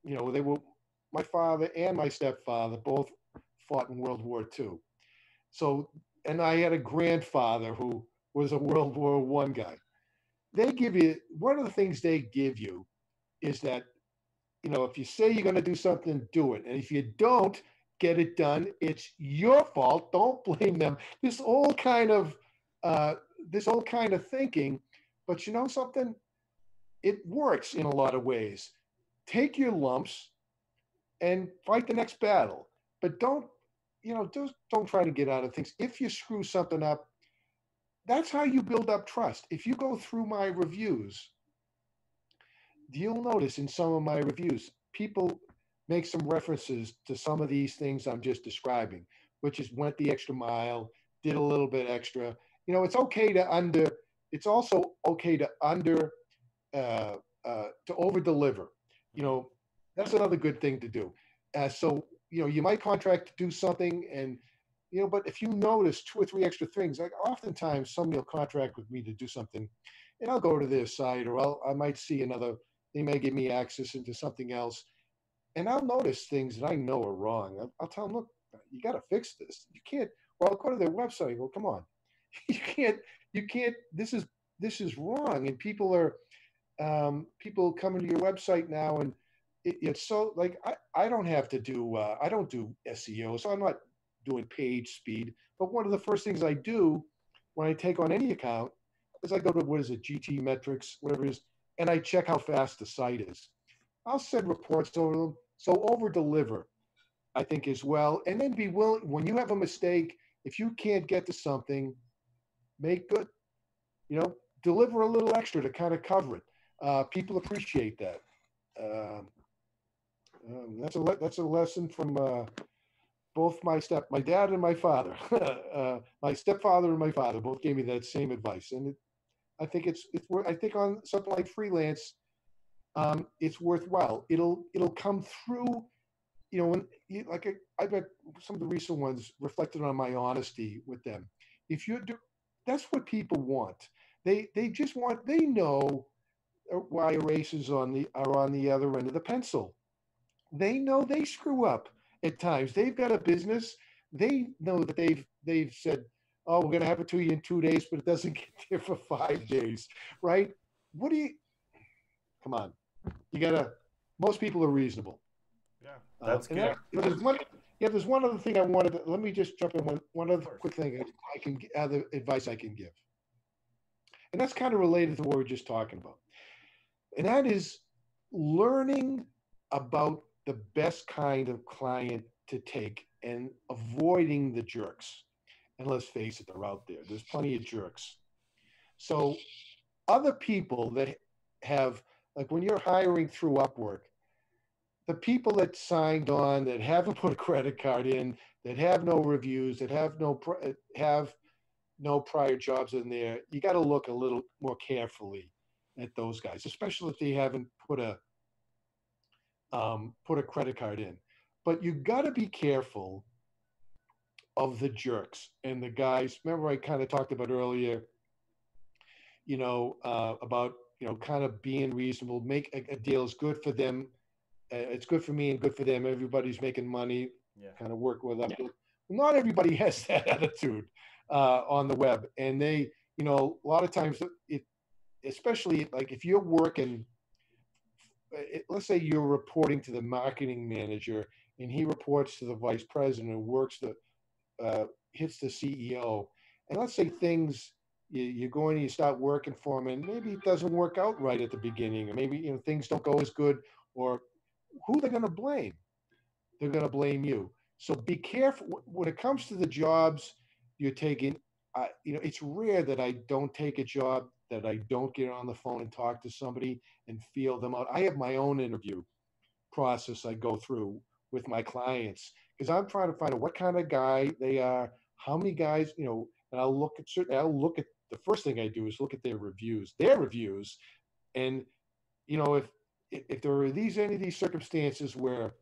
they were my father and my stepfather both fought in World War II. So, and I had a grandfather who was a World War I guy. They give you one of the things they give you is that if you say you're going to do something, do it. And if you don't get it done, it's your fault. Don't blame them. Uh, this old kind of thinking. But you know something? It works in a lot of ways. Take your lumps and fight the next battle. But don't try to get out of things. If you screw something up, that's how you build up trust. If you go through my reviews, you'll notice in some of my reviews, people make some references to some of these things I'm just describing, which is went the extra mile, did a little bit extra. It's okay to it's also okay to to over deliver. You Mm-hmm. know, that's another good thing to do. So, you might contract to do something and, but if you notice 2 or 3 extra things, like oftentimes somebody will contract with me to do something and I'll go to their site or I might see they may give me access into something else. and I'll notice things that I know are wrong. I'll tell them, look, you got to fix this. You can't. Well, I'll go to their website and go, come on, you can't, you can't. This is wrong, and people coming to your website now, and it's so like I don't have to do I don't do SEO, so I'm not doing page speed. But one of the first things I do when I take on any account is I go to, what is it, GT metrics, whatever it is, and I check how fast the site is. I'll send reports over them. So over deliver, I think, as well, and then be willing when you have a mistake. If you can't get to something, make good. Deliver a little extra to kind of cover it. People appreciate that. Um, that's a lesson from both my dad and my father. My stepfather and my father both gave me that same advice, and I think I think on something like freelance, it's worthwhile. It'll come through. When I bet some of the recent ones reflected on my honesty with them. If you do, that's what people want. They just want, they know why erasers are on the other end of the pencil. They know they screw up at times. They've got a business. They know that they've said, "Oh, we're going to have it to you in 2 days," but it doesn't get there for 5 days, right? What do you? Come on, you gotta. Most people are reasonable, Yeah, that's and good. there's one. Yeah, there's one other thing I wanted. Let me just jump in. One Of other course. quick thing I can other advice I can give, and that's kind of related to what we are just talking about, and that is learning about the best kind of client to take and avoiding the jerks. And let's face it, they're out there. There's plenty of jerks. So other people that have, like when you're hiring through Upwork, the people that signed on that haven't put a credit card in, that have no reviews, that have no prior jobs in there, you got to look a little more carefully at those guys, especially if they haven't put a credit card in. But you got to be careful of the jerks and the guys. Remember, I kind of talked about earlier, about kind of being reasonable. Make a deal is good for them. It's good for me and good for them. Everybody's making money. Yeah. Kind of work with them. Not everybody has that attitude on the web, and a lot of times especially like if you're working, let's say you're reporting to the marketing manager and he reports to the vice president and hits the CEO. And let's say you're going and you start working for him, and maybe it doesn't work out right at the beginning, or maybe things don't go as good, or who they're going to blame? They're going to blame you. So be careful when it comes to the jobs you're taking. It's rare that I don't take a job that I don't get on the phone and talk to somebody and feel them out. I have my own interview process I go through with my clients because I'm trying to find out what kind of guy they are, how many guys, and I'll look at the first thing I do is look at their reviews, and if there are any of these circumstances where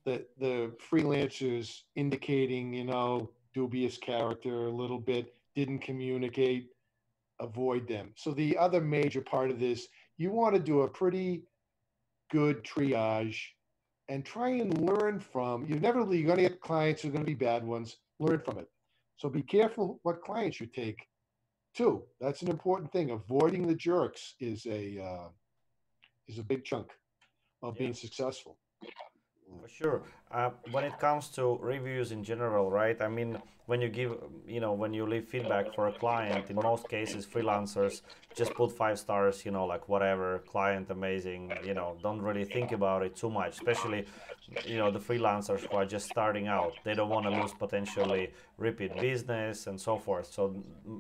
the freelancers indicating, dubious character a little bit, didn't communicate, avoid them. So the other major part of this, you want to do a pretty good triage and try and learn from. You're going to get clients who are going to be bad ones. Learn from it. So be careful what clients you take too. That's an important thing. Avoiding the jerks is a big chunk of Yeah. being successful. For sure. When it comes to reviews in general, right? I mean, when you when you leave feedback for a client, in most cases, freelancers just put 5 stars, like whatever, client amazing, don't really think about it too much, especially, the freelancers who are just starting out. They don't want to lose potentially repeat business and so forth. So,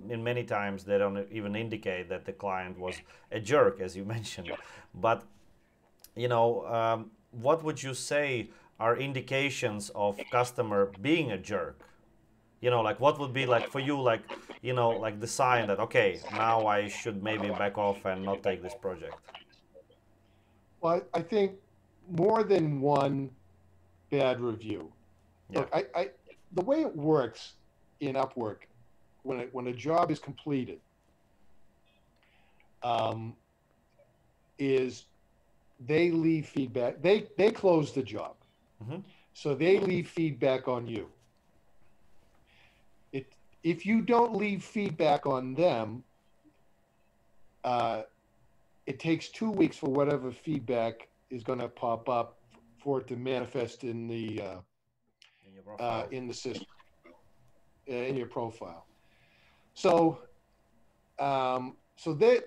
in many times, they don't even indicate that the client was a jerk, as you mentioned. But what would you say are indications of customer being a jerk? Like what would be like for you, like, like the sign that, okay, now I should maybe back off and not take this project? Well, I think more than one bad review. Yeah. Look, the way it works in Upwork when a job is completed, um, is they leave feedback. They close the job, Mm-hmm. so they leave feedback on you. It If you don't leave feedback on them, uh, it takes 2 weeks for whatever feedback is going to pop up for it to manifest In your profile. in the system, in your profile. So so that,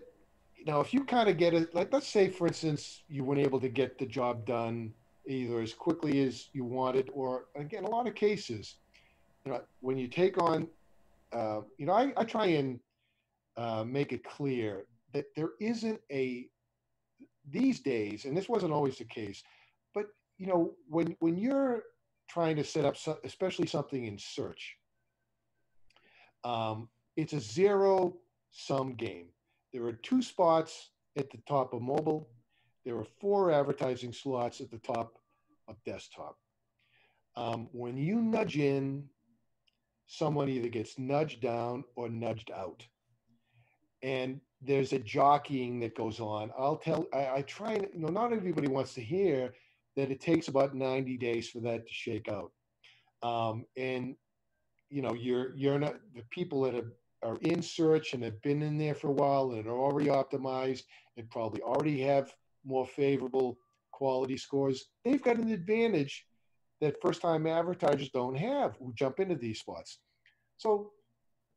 if you kind of get it, like, let's say for instance you weren't able to get the job done either as quickly as you wanted, or again, a lot of cases, when you take on, I try and make it clear that there isn't a these days, and this wasn't always the case, but when you're trying to set up, especially something in search, it's a zero sum game. There are two spots at the top of mobile. There are four advertising slots at the top of desktop. When you nudge in, someone either gets nudged down or nudged out. And there's a jockeying that goes on. I try and, not everybody wants to hear that it takes about 90 days for that to shake out. And you're not, the people that are in search and have been in there for a while and are already optimized and probably already have more favorable quality scores. They've got an advantage that first time advertisers don't have who jump into these spots. So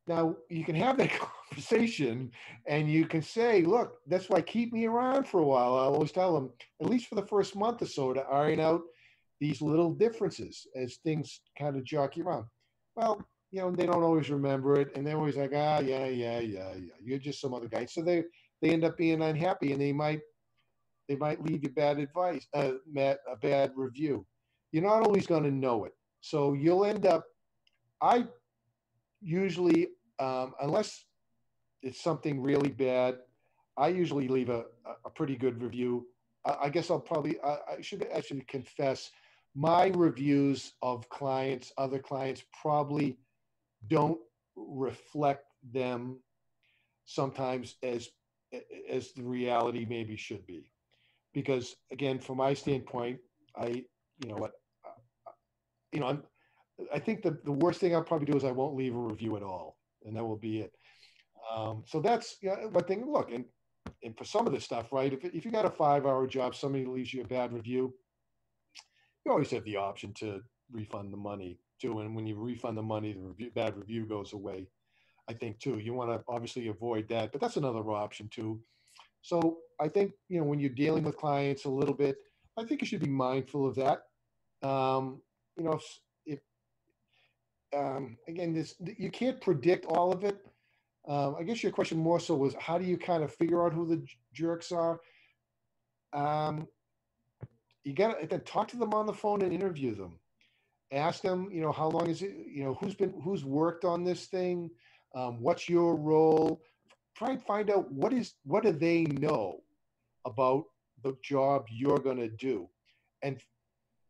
now you can have that conversation and you can say, look, that's why keep me around for a while. I always tell them, at least for the first month or so, to iron out these little differences as things kind of jockey around. Well, they don't always remember it, and they're always like, yeah, yeah, yeah, yeah. You're just some other guy. So they end up being unhappy, and they might leave you bad advice, Matt, a bad review. You're not always going to know it, so you'll end up. I usually, unless it's something really bad, I usually leave a pretty good review. I guess I should confess, my reviews of clients, other clients, probably don't reflect them sometimes as the reality maybe should be. Because again, from my standpoint, I you know what you know I'm, I think the worst thing I'll probably do is I won't leave a review at all, and that will be it. So that's, one thing. Look, and for some of this stuff, right? If you got a 5 hour job, somebody leaves you a bad review, you always have the option to refund the money too. And when you refund the money, bad review goes away. I think too. You want to obviously avoid that, but that's another option too. So I think, when you're dealing with clients a little bit, I think you should be mindful of that. Um, if again, this you can't predict all of it. I guess your question more so was, how do you kind of figure out who the jerks are? Um, you got to then talk to them on the phone and interview them. Ask them, how long is it? Who's worked on this thing? What's your role? Try and find out what do they know about the job you're going to do, and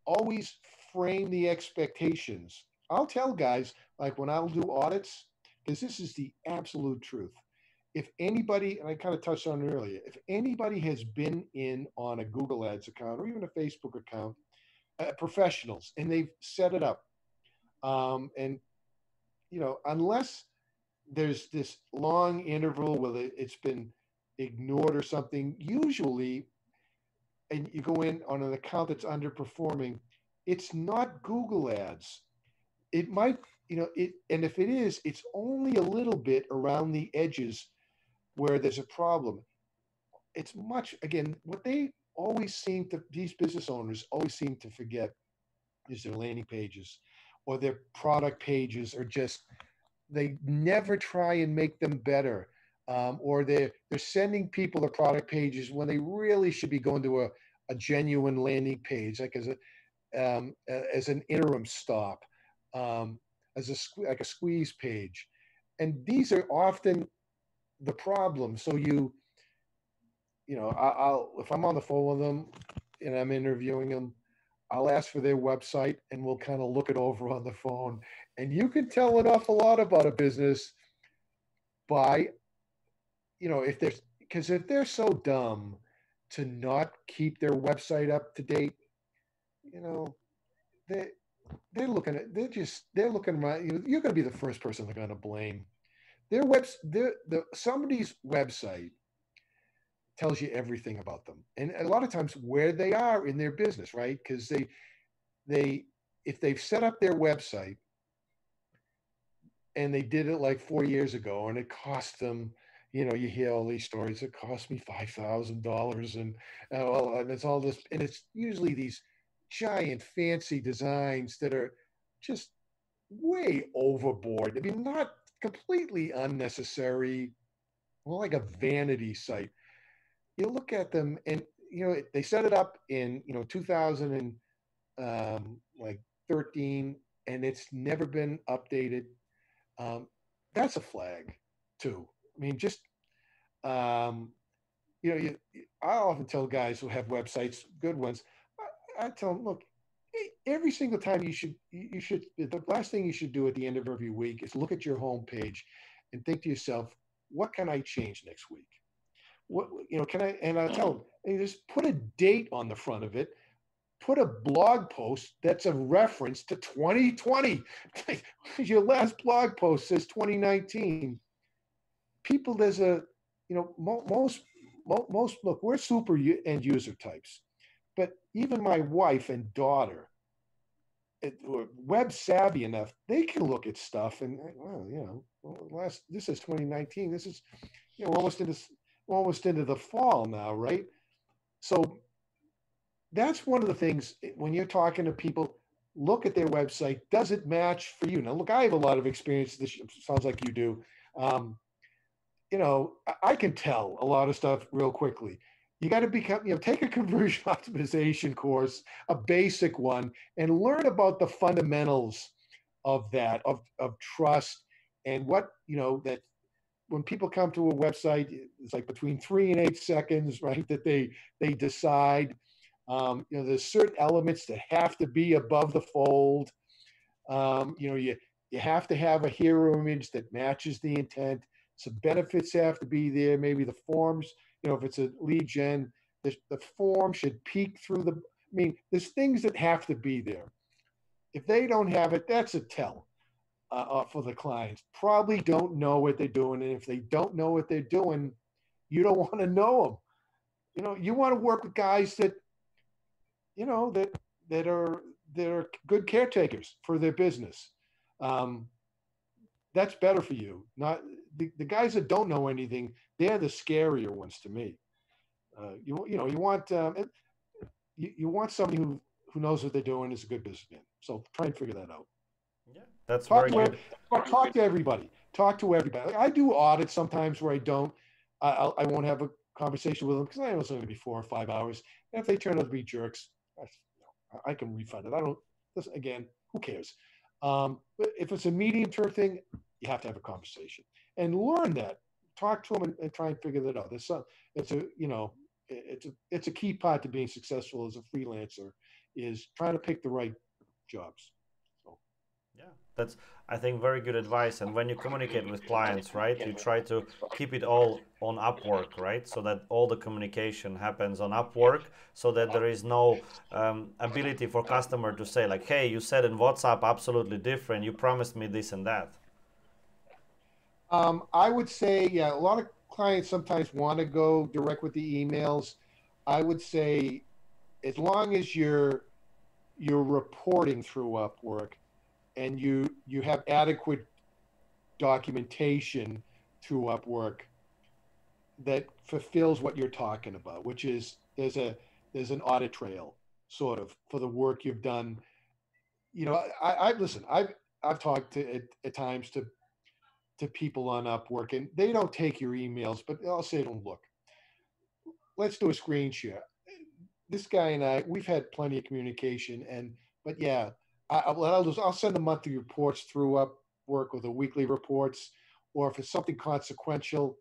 always frame the expectations. I'll tell guys, like when I'll do audits, because this is the absolute truth. If anybody, and I kind of touched on it earlier, if anybody has been in on a Google Ads account or even a Facebook account, professionals, and they've set it up, and unless there's this long interval where it's been ignored or something, usually, and you go in on an account that's underperforming, it's not Google Ads. It might, and if it is, it's only a little bit around the edges where there's a problem. It's much, again, what these business owners always seem to forget is their landing pages or their product pages are just, they never try and make them better. Or they're sending people the product pages when they really should be going to a genuine landing page, like as an interim stop, um, like a squeeze page, and these are often the problem. So I'll, if I'm on the phone with them and I'm interviewing them, I'll ask for their website and we'll kind of look it over on the phone. And you can tell an awful lot about a business by, if they're, because if they're so dumb to not keep their website up to date, you know, they they're looking around. You're going to be the first person they're going to blame. Somebody's website tells you everything about them, and a lot of times where they are in their business, right? Because they if they've set up their website and they did it like 4 years ago, and it cost them, you hear all these stories. It cost me $5,000, and well, and it's all this, and it's usually these giant fancy designs that are just way overboard. I mean, not completely unnecessary, more like a vanity site. You look at them, and they set it up in 2000 and like 13, and it's never been updated. um, that's a flag too. I mean, just um, I often tell guys who have websites, good ones, I tell them, look, every single time the last thing you should do at the end of every week is look at your homepage and think to yourself, what can I change next week? What can I? And I tell them, hey, just put a date on the front of it. Put a blog post that's a reference to 2020. Your last blog post says 2019. People, there's a, most look, we're super end user types, but even my wife and daughter were web savvy enough, they can look at stuff and, well, this is 2019. This is, almost into the fall now, right? So that's one of the things when you're talking to people. Look at their website. Does it match for you? Now, look, I have a lot of experience. This sounds like you do. Um, I can tell a lot of stuff real quickly. You got to take a conversion optimization course, a basic one, and learn about the fundamentals of that, of trust, and what, that when people come to a website, it's like between 3 and 8 seconds, right? That they decide. There's certain elements that have to be above the fold. You have to have a hero image that matches the intent. Some benefits have to be there. Maybe the forms, if it's a lead gen, the form should peek through the. I mean, there's things that have to be there. If they don't have it, that's a tell for the clients. Probably don't know what they're doing, and if they don't know what they're doing, you don't want to know them. You want to work with guys that that that are good caretakers for their business. Um, that's better for you. Not the guys that don't know anything. They're the scarier ones to me. You want somebody who knows what they're doing, is a good businessman. So try and figure that out. Yeah, that's Talk very to good. talk to everybody. Talk to everybody. Like, I do audits sometimes where I don't. I won't have a conversation with them because I know it's going to be 4 or 5 hours. And if they turn out to be jerks, I can refund it. I don't. Listen, again, who cares? But if it's a medium term thing, you have to have a conversation and learn that. Talk to them and try and figure that out. It's a it's a key part to being successful as a freelancer is trying to pick the right jobs. So. Yeah, that's, I think, very good advice. And when you communicate with clients, right, you try to keep it all on Upwork, right, so that all the communication happens on Upwork, so that there is no ability for customer to say like, hey, you said in WhatsApp absolutely different. You promised me this and that. I would say, yeah, a lot of clients sometimes want to go direct with the emails. I would say as long as you're reporting through Upwork and you have adequate documentation through Upwork that fulfills what you're talking about, which is there's an audit trail sort of for the work you've done. I listen. I've talked at times to people on Upwork, and they don't take your emails, but I'll say to them, look, let's do a screen share. This guy and I, we've had plenty of communication, but yeah, I'll send the monthly reports through Upwork or the weekly reports, or if it's something consequential,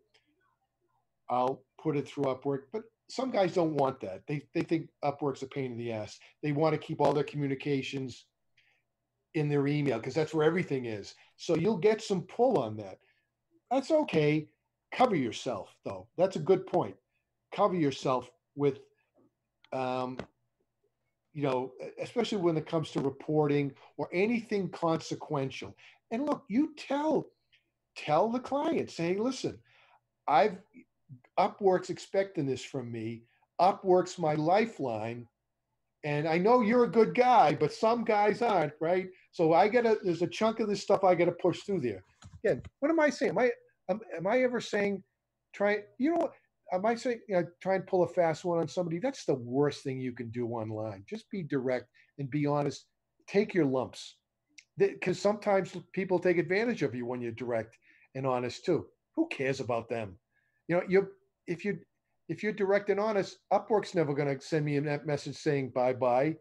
I'll put it through Upwork. But some guys don't want that. They think Upwork's a pain in the ass. They want to keep all their communications in their email because that's where everything is. So you'll get some pull on that. That's okay. Cover yourself, though. That's a good point. Cover yourself. with, um, especially when it comes to reporting or anything consequential. And look, you tell the client, say, listen, I've Upwork's expecting this from me. Upwork's my lifeline. And I know you're a good guy, but some guys aren't, right? So there's a chunk of this stuff I gotta push through there. Again, what am I saying? Am I ever saying try, am I saying, try and pull a fast one on somebody? That's the worst thing you can do online. Just be direct and be honest. Take your lumps. Because sometimes people take advantage of you when you're direct and honest too. Who cares about them? You know, you if you if you're direct and honest, Upwork's never going to send me a message saying bye bye.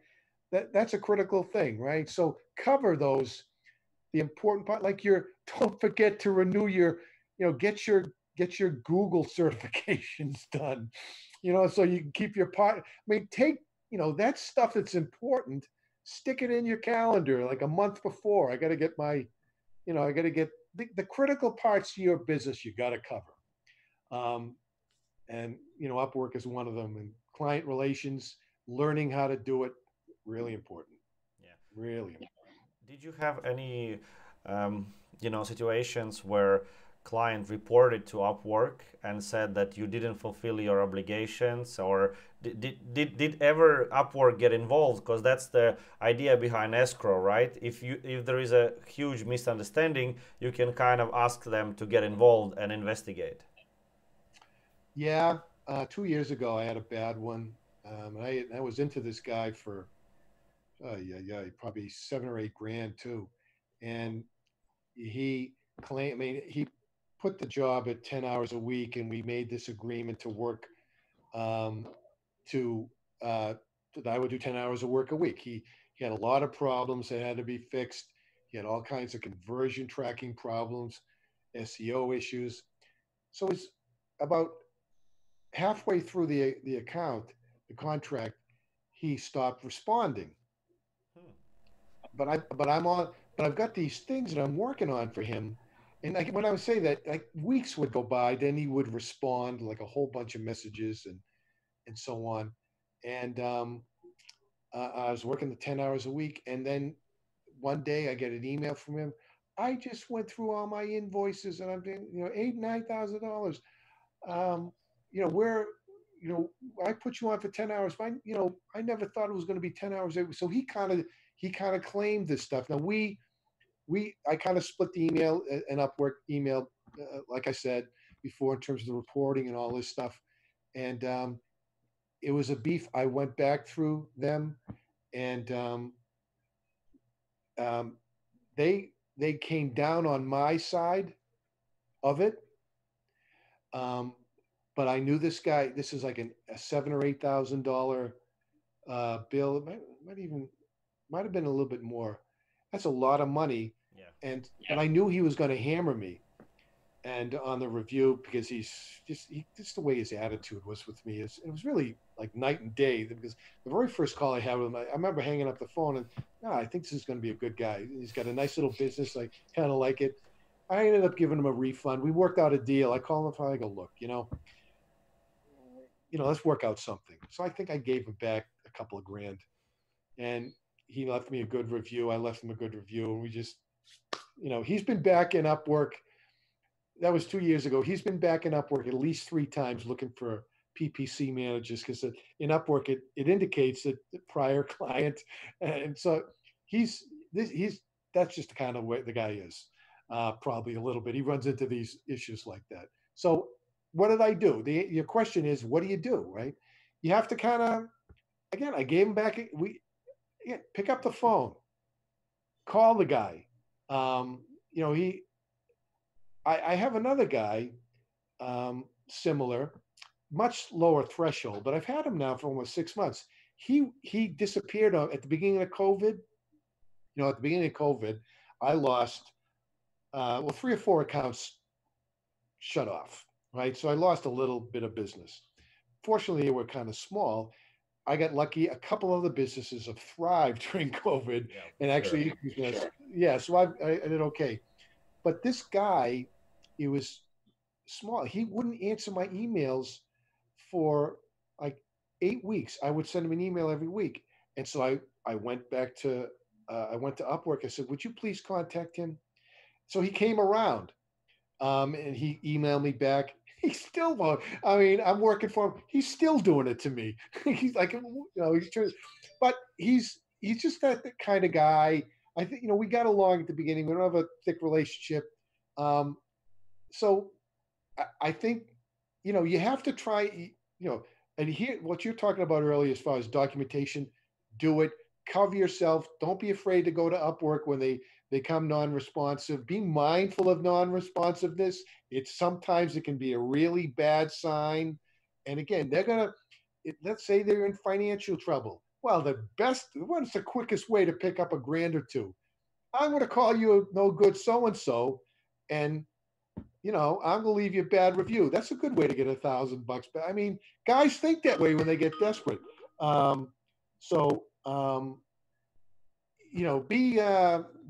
That's a critical thing, right? So cover the important part. Like don't forget to renew your, get your Google certifications done. So you can keep your part. I mean, take that stuff that's important, stick it in your calendar like a month before. I got to get I got to get the critical parts of your business you got to cover. Um, and Upwork is one of them. And client relations, learning how to do it, really important. Yeah. Really important. Did you have any, situations where client reported to Upwork and said that you didn't fulfill your obligations, or did ever Upwork get involved? Because that's the idea behind escrow, right? If there is a huge misunderstanding, you can kind of ask them to get involved and investigate. Yeah, 2 years ago I had a bad one. I was into this guy for yeah, probably 7 or 8 grand too, and he claimed. I mean, he put the job at 10 hours a week, and we made this agreement to work um, to that I would do 10 hours of work a week. He had a lot of problems that had to be fixed. He had all kinds of conversion tracking problems, SEO issues. So it's about halfway through the contract, he stopped responding. Hmm. But I've got these things that I'm working on for him. And like when I would say that, like weeks would go by, then he would respond like a whole bunch of messages and so on. And I was working the 10 hours a week, and then one day I get an email from him. I just went through all my invoices, and I'm doing $8,000, $9,000. Um, where you know I put you on for 10 hours. But I never thought it was going to be 10 hours. So he kind of claimed this stuff. Now we I kind of split the email and Upwork email, like I said before, in terms of the reporting and all this stuff. And it was a beef. I went back through them, and um, they came down on my side of it. Um, but I knew this guy. This is like a $7,000 or $8,000 bill. Might have been a little bit more. That's a lot of money, Yeah. and I knew he was going to hammer me. And on the review, because just the way his attitude was with me, it was really like night and day. Because the very first call I had with him, I remember hanging up the phone and, I think this is going to be a good guy. He's got a nice little business. I kind of like it. I ended up giving him a refund. We worked out a deal. I call him. I go, look, let's work out something. So I think I gave him back a couple of grand, and he left me a good review. I left him a good review, and we just, he's been back in Upwork. That was 2 years ago. He's been back in Upwork at least 3 times looking for PPC managers, because in Upwork it indicates that the prior client, and so he's that's just the kind of way the guy is. Probably a little bit. He runs into these issues like that. So what did I do? Your question is, what do you do? Right? You have to kind of, again. I gave him back. Pick up the phone, call the guy. He. I have another guy, similar, much lower threshold, but I've had him now for almost 6 months. He disappeared at the beginning of COVID. At the beginning of COVID, I lost 3 or 4 accounts shut off. Right, so I lost a little bit of business. Fortunately, they were kind of small. I got lucky. A couple of the businesses have thrived during COVID, Yeah, and for sure. actually, yeah. So I did okay. But this guy, it was small. He wouldn't answer my emails for like 8 weeks, I would send him an email every week. And so I went back to, I went to Upwork. I said, would you please contact him? So he came around, and he emailed me back. He still won't. I mean, I'm working for him. He's still doing it to me. He's like, but he's just that kind of guy. I think, we got along at the beginning. We don't have a thick relationship. Um, so I think, you have to try, and here, what you're talking about earlier, as far as documentation, do it, cover yourself. Don't be afraid to go to Upwork when they come non-responsive. Be mindful of non-responsiveness. Sometimes it can be a really bad sign. And again, let's say they're in financial trouble. Well, what's the quickest way to pick up a grand or two? I'm going to call you a no good so-and-so, and I'm going to leave you a bad review. That's a good way to get $1,000 back. I mean, guys think that way when they get desperate. So,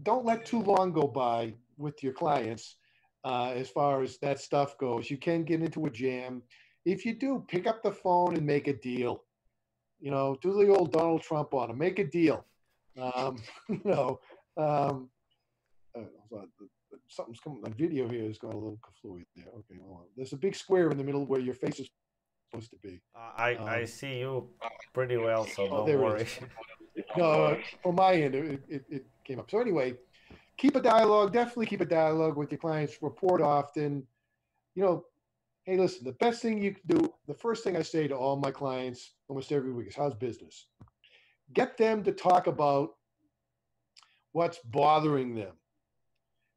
don't let too long go by with your clients. As far as that stuff goes, you can get into a jam. If you do, pick up the phone and make a deal. Do the old Donald Trump on them. Make a deal. Um, you know, um, something's coming. My video here is going a little kaflooey there. Okay, hold on. There's a big square in the middle where your face is supposed to be. I see you pretty well, so Oh, don't there it worry. is. No, on my end, it came up. So anyway, keep a dialogue. Definitely keep a dialogue with your clients. Report often. You know, hey, listen. The best thing you can do. The first thing I say to all my clients almost every week is, "How's business?" Get them to talk about what's bothering them,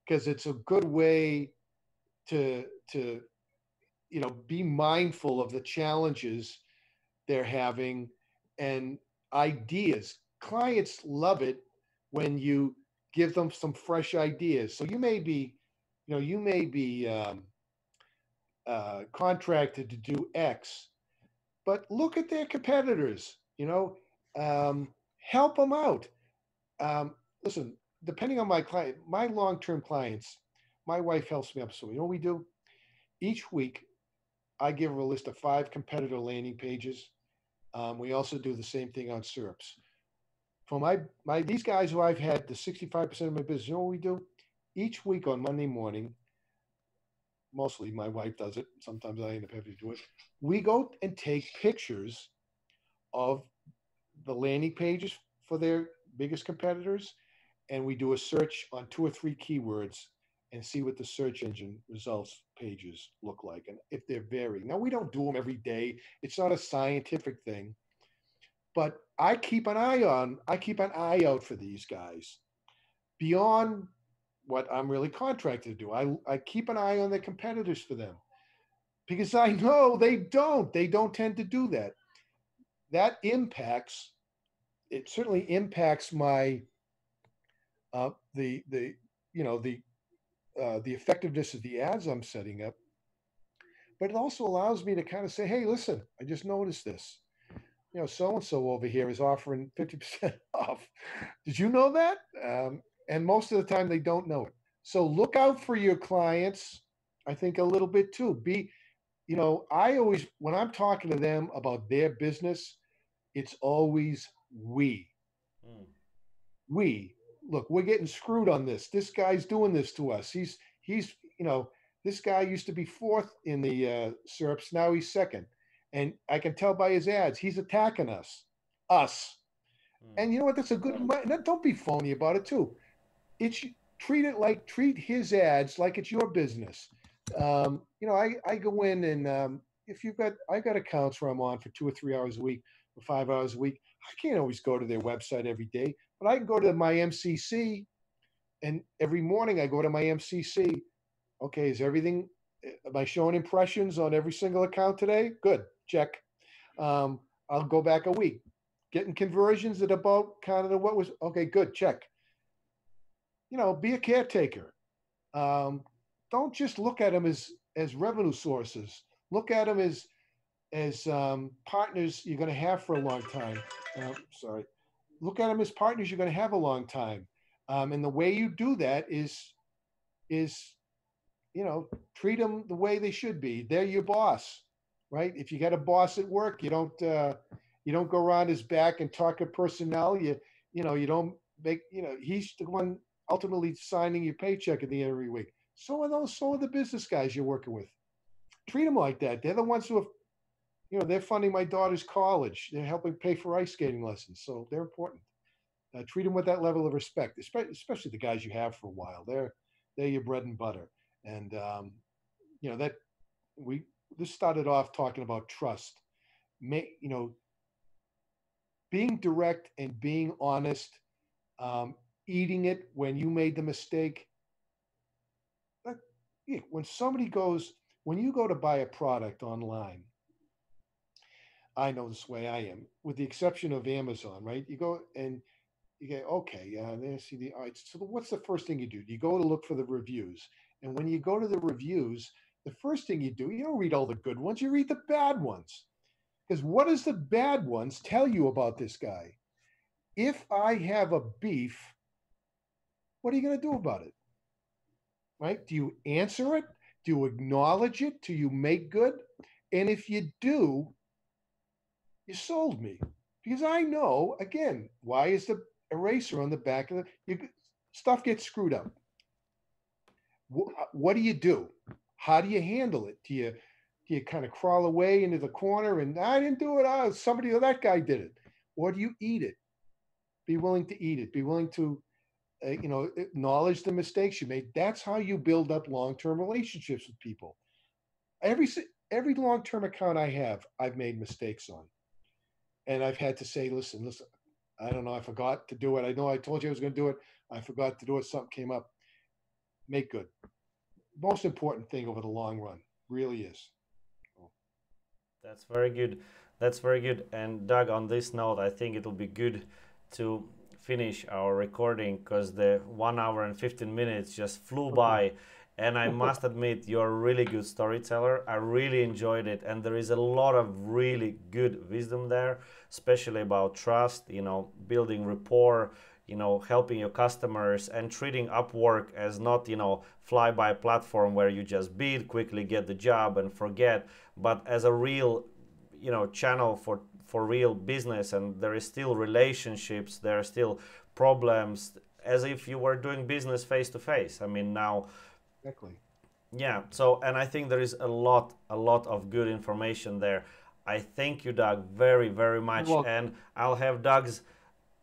because it's a good way to be mindful of the challenges they're having and ideas. Clients love it when you give them some fresh ideas. So you may be contracted to do X, but look at their competitors. Help them out. Listen, depending on my client, my long-term clients, my wife helps me up. So what we do each week, I give her a list of 5 competitor landing pages. We also do the same thing on SERPs. For my these guys who I've had the 65% of my business, what we do? Each week on Monday morning, mostly my wife does it. Sometimes I end up having to do it. We go and take pictures of the landing pages for their biggest competitors, and we do a search on 2 or 3 keywords and see what the search engine results pages look like and if they're varying. Now, we don't do them every day. It's not a scientific thing, but I keep an eye out for these guys beyond what I'm really contracted to do. I keep an eye on the competitors for them because I know they don't tend to do that. That impacts, it certainly impacts my, the the effectiveness of the ads I'm setting up, but it also allows me to kind of say, hey, listen, I just noticed this. So and so over here is offering 50% off. Did you know that? And most of the time they don't know it. So look out for your clients, I think, a little bit too. I always, when I'm talking to them about their business, it's always we. Mm. We look, we're getting screwed on this. This guy's doing this to us. He's this guy used to be fourth in the SERPs. Now he's second, and I can tell by his ads he's attacking us. Mm. And you know what? That's a good. Don't be phony about it too. It's treat his ads like it's your business. I go in and if I got accounts where I'm on for 2 or 3 hours a week or 5 hours a week. I can't always go to their website every day, but I can go to my MCC, and every morning I go to my MCC. Okay, is everything? Am I showing impressions on every single account today? Good, check. I'll go back a week, getting conversions at about kind of what was okay. Good, check. Be a caretaker. Um, don't just look at them as revenue sources. Look at them as partners you're going to have for a long time. Sorry. Look at them as partners you're going to have a long time. And the way you do that is treat them the way they should be. They're your boss, right? If you got a boss at work, you don't You don't go around his back and talk of personnel. You don't make, he's the one ultimately signing your paycheck at the end of every week. So are the business guys you're working with. Treat them like that. They're the ones who have, they're funding my daughter's college. They're helping pay for ice skating lessons. So they're important. Treat them with that level of respect, especially the guys you have for a while. They're your bread and butter. And, that this started off talking about trust. Being direct and being honest, eating it when you made the mistake. When you go to buy a product online, I know this way I am, with the exception of Amazon, right? You go and you go, okay, all right. So what's the first thing you do? You go to look for the reviews. And when you go to the reviews, the first thing you do, you don't read all the good ones, you read the bad ones. Because what does the bad ones tell you about this guy? If I have a beef, what are you going to do about it? Right? Do you answer it? Do you acknowledge it? Do you make good? And if you do, you sold me. Because I know, again, why is the eraser on the back of stuff gets screwed up? What do you do? How do you handle it? Do you kind of crawl away into the corner and I didn't do it? That guy did it. Or do you eat it? Be willing to eat it. Be willing to, acknowledge the mistakes you made. That's how you build up long-term relationships with people. Every long-term account I have, I've made mistakes on. And I've had to say, listen, I don't know, I forgot to do it. I know I told you I was going to do it. I forgot to do it. Something came up. Make good. Most important thing over the long run, really is. That's very good. That's very good. And Doug, on this note, I think it will be good to finish our recording because the 1 hour and 15 minutes just flew by. And I must admit, you're a really good storyteller. I really enjoyed it. And there is a lot of really good wisdom there, especially about trust, building rapport, helping your customers and treating Upwork as not, fly-by platform where you just bid, quickly get the job and forget, but as a real, channel for real business. And there is still relationships, there are still problems, as if you were doing business face to face. I mean, now, exactly. Yeah. So, and I think there is a lot of good information there. I thank you, Doug, very, very much. And I'll have Doug's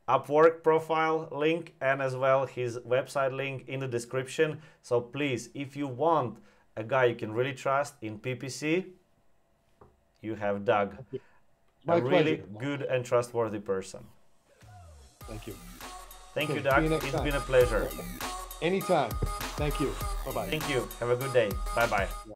Upwork profile link and as well his website link in the description. So please, if you want a guy you can really trust in PPC, you have Doug, a really good and trustworthy person. Thank you. Thank you, Doug. It's been a pleasure. Anytime. Thank you. Bye-bye. Thank you. Have a good day. Bye-bye.